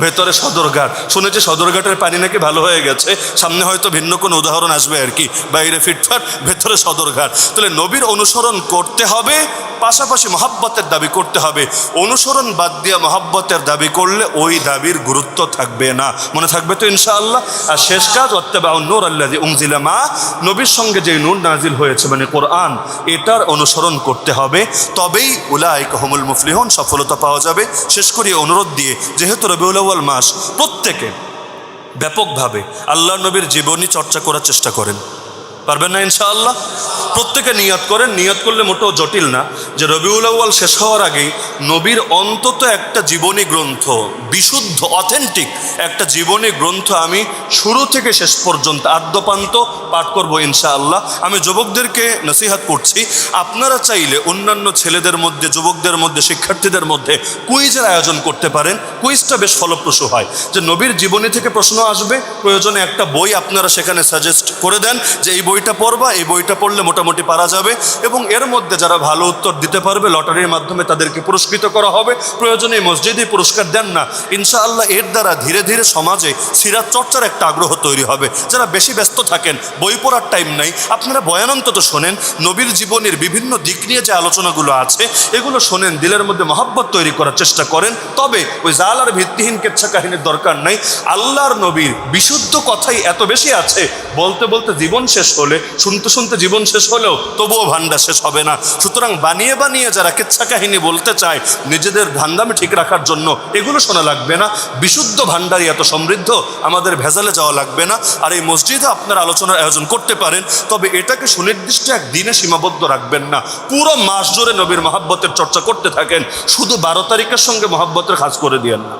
ভেতরে সদরঘাট। শুনেছি সদরঘাটের পানি নাকি ভালো হয়ে গেছে, সামনে হয়তো ভিন্ন কোনো উদাহরণ আসবে আর কি। বাইরে ফিটফাট, ভেতরে সদরঘাট। তাহলে নবীর অনুসরণ করতে হবে, পাশাপাশি মহাব্বতের দাবি করতে হবে। অনুসরণ বাদ দিয়ে মহাব্বতের দাবি করলে ওই দাবির গুরুত্ব থাকবে না। মনে থাকবে তো ইনশাআল্লাহ। আর শেষ কাজ, ওয়াত্তাবাউন নূর আল্লাযী উনজিলা মা, নবীর সঙ্গে যে নূর নাজিল হয়েছে মানে কোরআন, এটার অনুসরণ করতে হবে। তবেই উলাইকা হুমুল মুফলিহুন, সফলতা পাওয়া যাবে। শেষ করি অনুরোধ দিয়ে, যেহেতু রবিউল আউয়াল মাস, প্রত্যেকে ব্যাপকভাবে আল্লাহ নবীর জীবনী চর্চা করার চেষ্টা করেন। পারবেন না ইনশাআল্লাহ? প্রত্যেকে নিয়ত করেন। নিয়ত করলে মোটেও জটিল না যে রবিউল আউয়াল শেষ হওয়ার আগেই নবীর অন্তত একটা জীবনী গ্রন্থ, বিশুদ্ধ অথেন্টিক একটা জীবনী গ্রন্থ আমি শুরু থেকে শেষ পর্যন্ত আদ্যপান্ত পাঠ করব ইনশাআল্লাহ। আমি যুবকদেরকে নসিহাত করছি, আপনারা চাইলে অন্যান্য ছেলেদের মধ্যে, যুবকদের মধ্যে, শিক্ষার্থীদের মধ্যে কুইজের আয়োজন করতে পারেন। কুইজটা বেশ ফলপ্রসূ হয়, যে নবীর জীবনী থেকে প্রশ্ন আসবে, প্রয়োজনে একটা বই আপনারা সেখানে সাজেস্ট করে দেন যে এই বইটা পড়বা, এই বইটা পড়লে মোটামুটি পারা যাবে। এবং এর মধ্যে যারা ভালো উত্তর দিতে পারবে লটারির মাধ্যমে তাদেরকে পুরস্কৃত করা হবে। প্রয়োজনে মসজিদে পুরস্কার দেন না, ইনশাআল্লাহ এর দ্বারা ধীরে ধীরে সমাজে সিরাত চর্চার একটা আগ্রহ তৈরি হবে। যারা বেশি ব্যস্ত থাকেন, বই পড়ার টাইম নাই, আপনারা বয়ান অন্তত শোনেন, নবীর জীবনের বিভিন্ন দিক নিয়ে যে আলোচনাগুলো আছে এগুলো শোনেন, দিলের মধ্যে মহাব্বত তৈরি করার চেষ্টা করেন। তবে ওই জাল আর ভিত্তিহীন কেচ্ছা কাহিনীর দরকার নাই। আল্লাহর নবীর বিশুদ্ধ কথাই এত বেশি আছে, বলতে বলতে জীবন শেষ হলে, শুনতে শুনতে জীবন শেষ হলেও তবুও ভান্ডার শেষ হবে না। সুতরাং বানিয়ে বানিয়ে যারা কেচ্ছা কাহিনী বলতে চায় নিজেদের ধান্দামে ঠিক রাখার জন্য, এগুলো শোনা লাগবে না। বিশুদ্ধ ভান্ডারই এত সমৃদ্ধ, আমাদের ভেজালে যাওয়া লাগবে না। আর এই মসজিদে আপনার আলোচনার আয়োজন করতে পারেন, তবে এটাকে সুনির্দিষ্ট এক দিনে সীমাবদ্ধ রাখবেন না। পুরো মাস জুড়ে নবীর মহাব্বতের চর্চা করতে থাকেন, শুধু 12 তারিখের সঙ্গে মহাব্বতের কাজ করে দিয়েন না।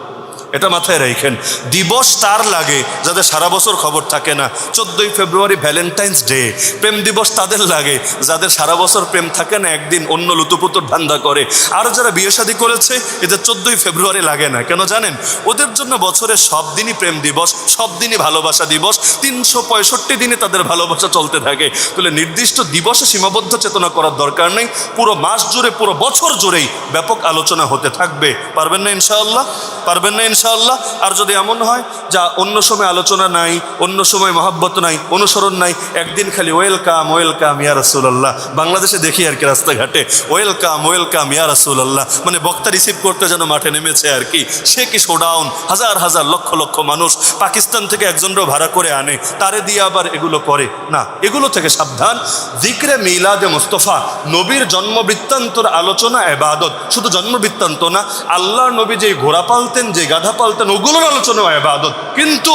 এটা মাথায় রাখেন। দিবস তার লাগে যাদের সারা বছর খবর থাকে না। 14ই ফেব্রুয়ারি ভ্যালেন্টাইন্স ডে, প্রেম দিবস তাদের লাগে যাদের সারা বছর প্রেম থাকে না, একদিন অন্য লুতুপুতুর ধান্দা করে। আর যারা বিয়ে শাদী করেছে এদের 14ই ফেব্রুয়ারি লাগে না, কেন জানেন? ওদের জন্য বছরের সব দিনই প্রেম দিবস, সব দিনই ভালোবাসা দিবস, 365 দিনে তাদের ভালোবাসা চলতে থাকে। তাহলে নির্দিষ্ট দিবসে সীমাবদ্ধ চেতনা করার দরকার নেই। পুরো মাস জুড়ে, পুরো বছর জুড়েই ব্যাপক আলোচনা হতে থাকবে। পারবেন না ইনশাআল্লাহ? পারবেন না? ইনশাআল্লাহ। আর যদি এমন হয় যা অন্য সময় আলোচনা নাই, অন্য সময় মহাব্বত নাই, অনুসরণ নাই, একদিন খালি ওয়েলকাম ওয়েলকাম ইয়া রাসূলুল্লাহ, বাংলাদেশে দেখি আর কি রাস্তাঘাটে ওয়েলকাম ওয়েলকাম ইয়া রাসূলুল্লাহ, মানে বক্তা রিসিভ করতে যেন মাঠে নেমেছে আর কি। সে কি শোডাউন, হাজার হাজার লক্ষ লক্ষ মানুষ পাকিস্তান থেকে একজনও ভাড়া করে আনে, তারে দিয়ে আবার এগুলো করে না, এগুলো থেকে সাবধান। যিকরে মিলাদে মুস্তাফা, নবীর জন্ম বৃত্তান্তর আলোচনা ইবাদত, শুধু জন্ম বৃত্তান্ত না, আল্লাহর নবী যে ঘোড়া পালতেন, যে গাধা পালতেন, ওগুলোর আলোচনা ইবাদত। কিন্তু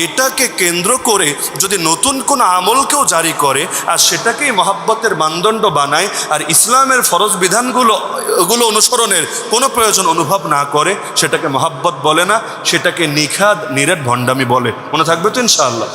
এটাকে কেন্দ্র করে যদি নতুন কোন আমলকেও জারি করে আর সেটাকেই মহাব্বতের মানদণ্ড বানায় আর ইসলামের ফরজ বিধানগুলো ওগুলো অনুসরণের কোনো প্রয়োজন অনুভব না করে, সেটাকে মহাব্বত বলে না, সেটাকে নিখাদ নিরেট ভণ্ডামি বলে। মনে থাকবে তো ইনশাআল্লাহ।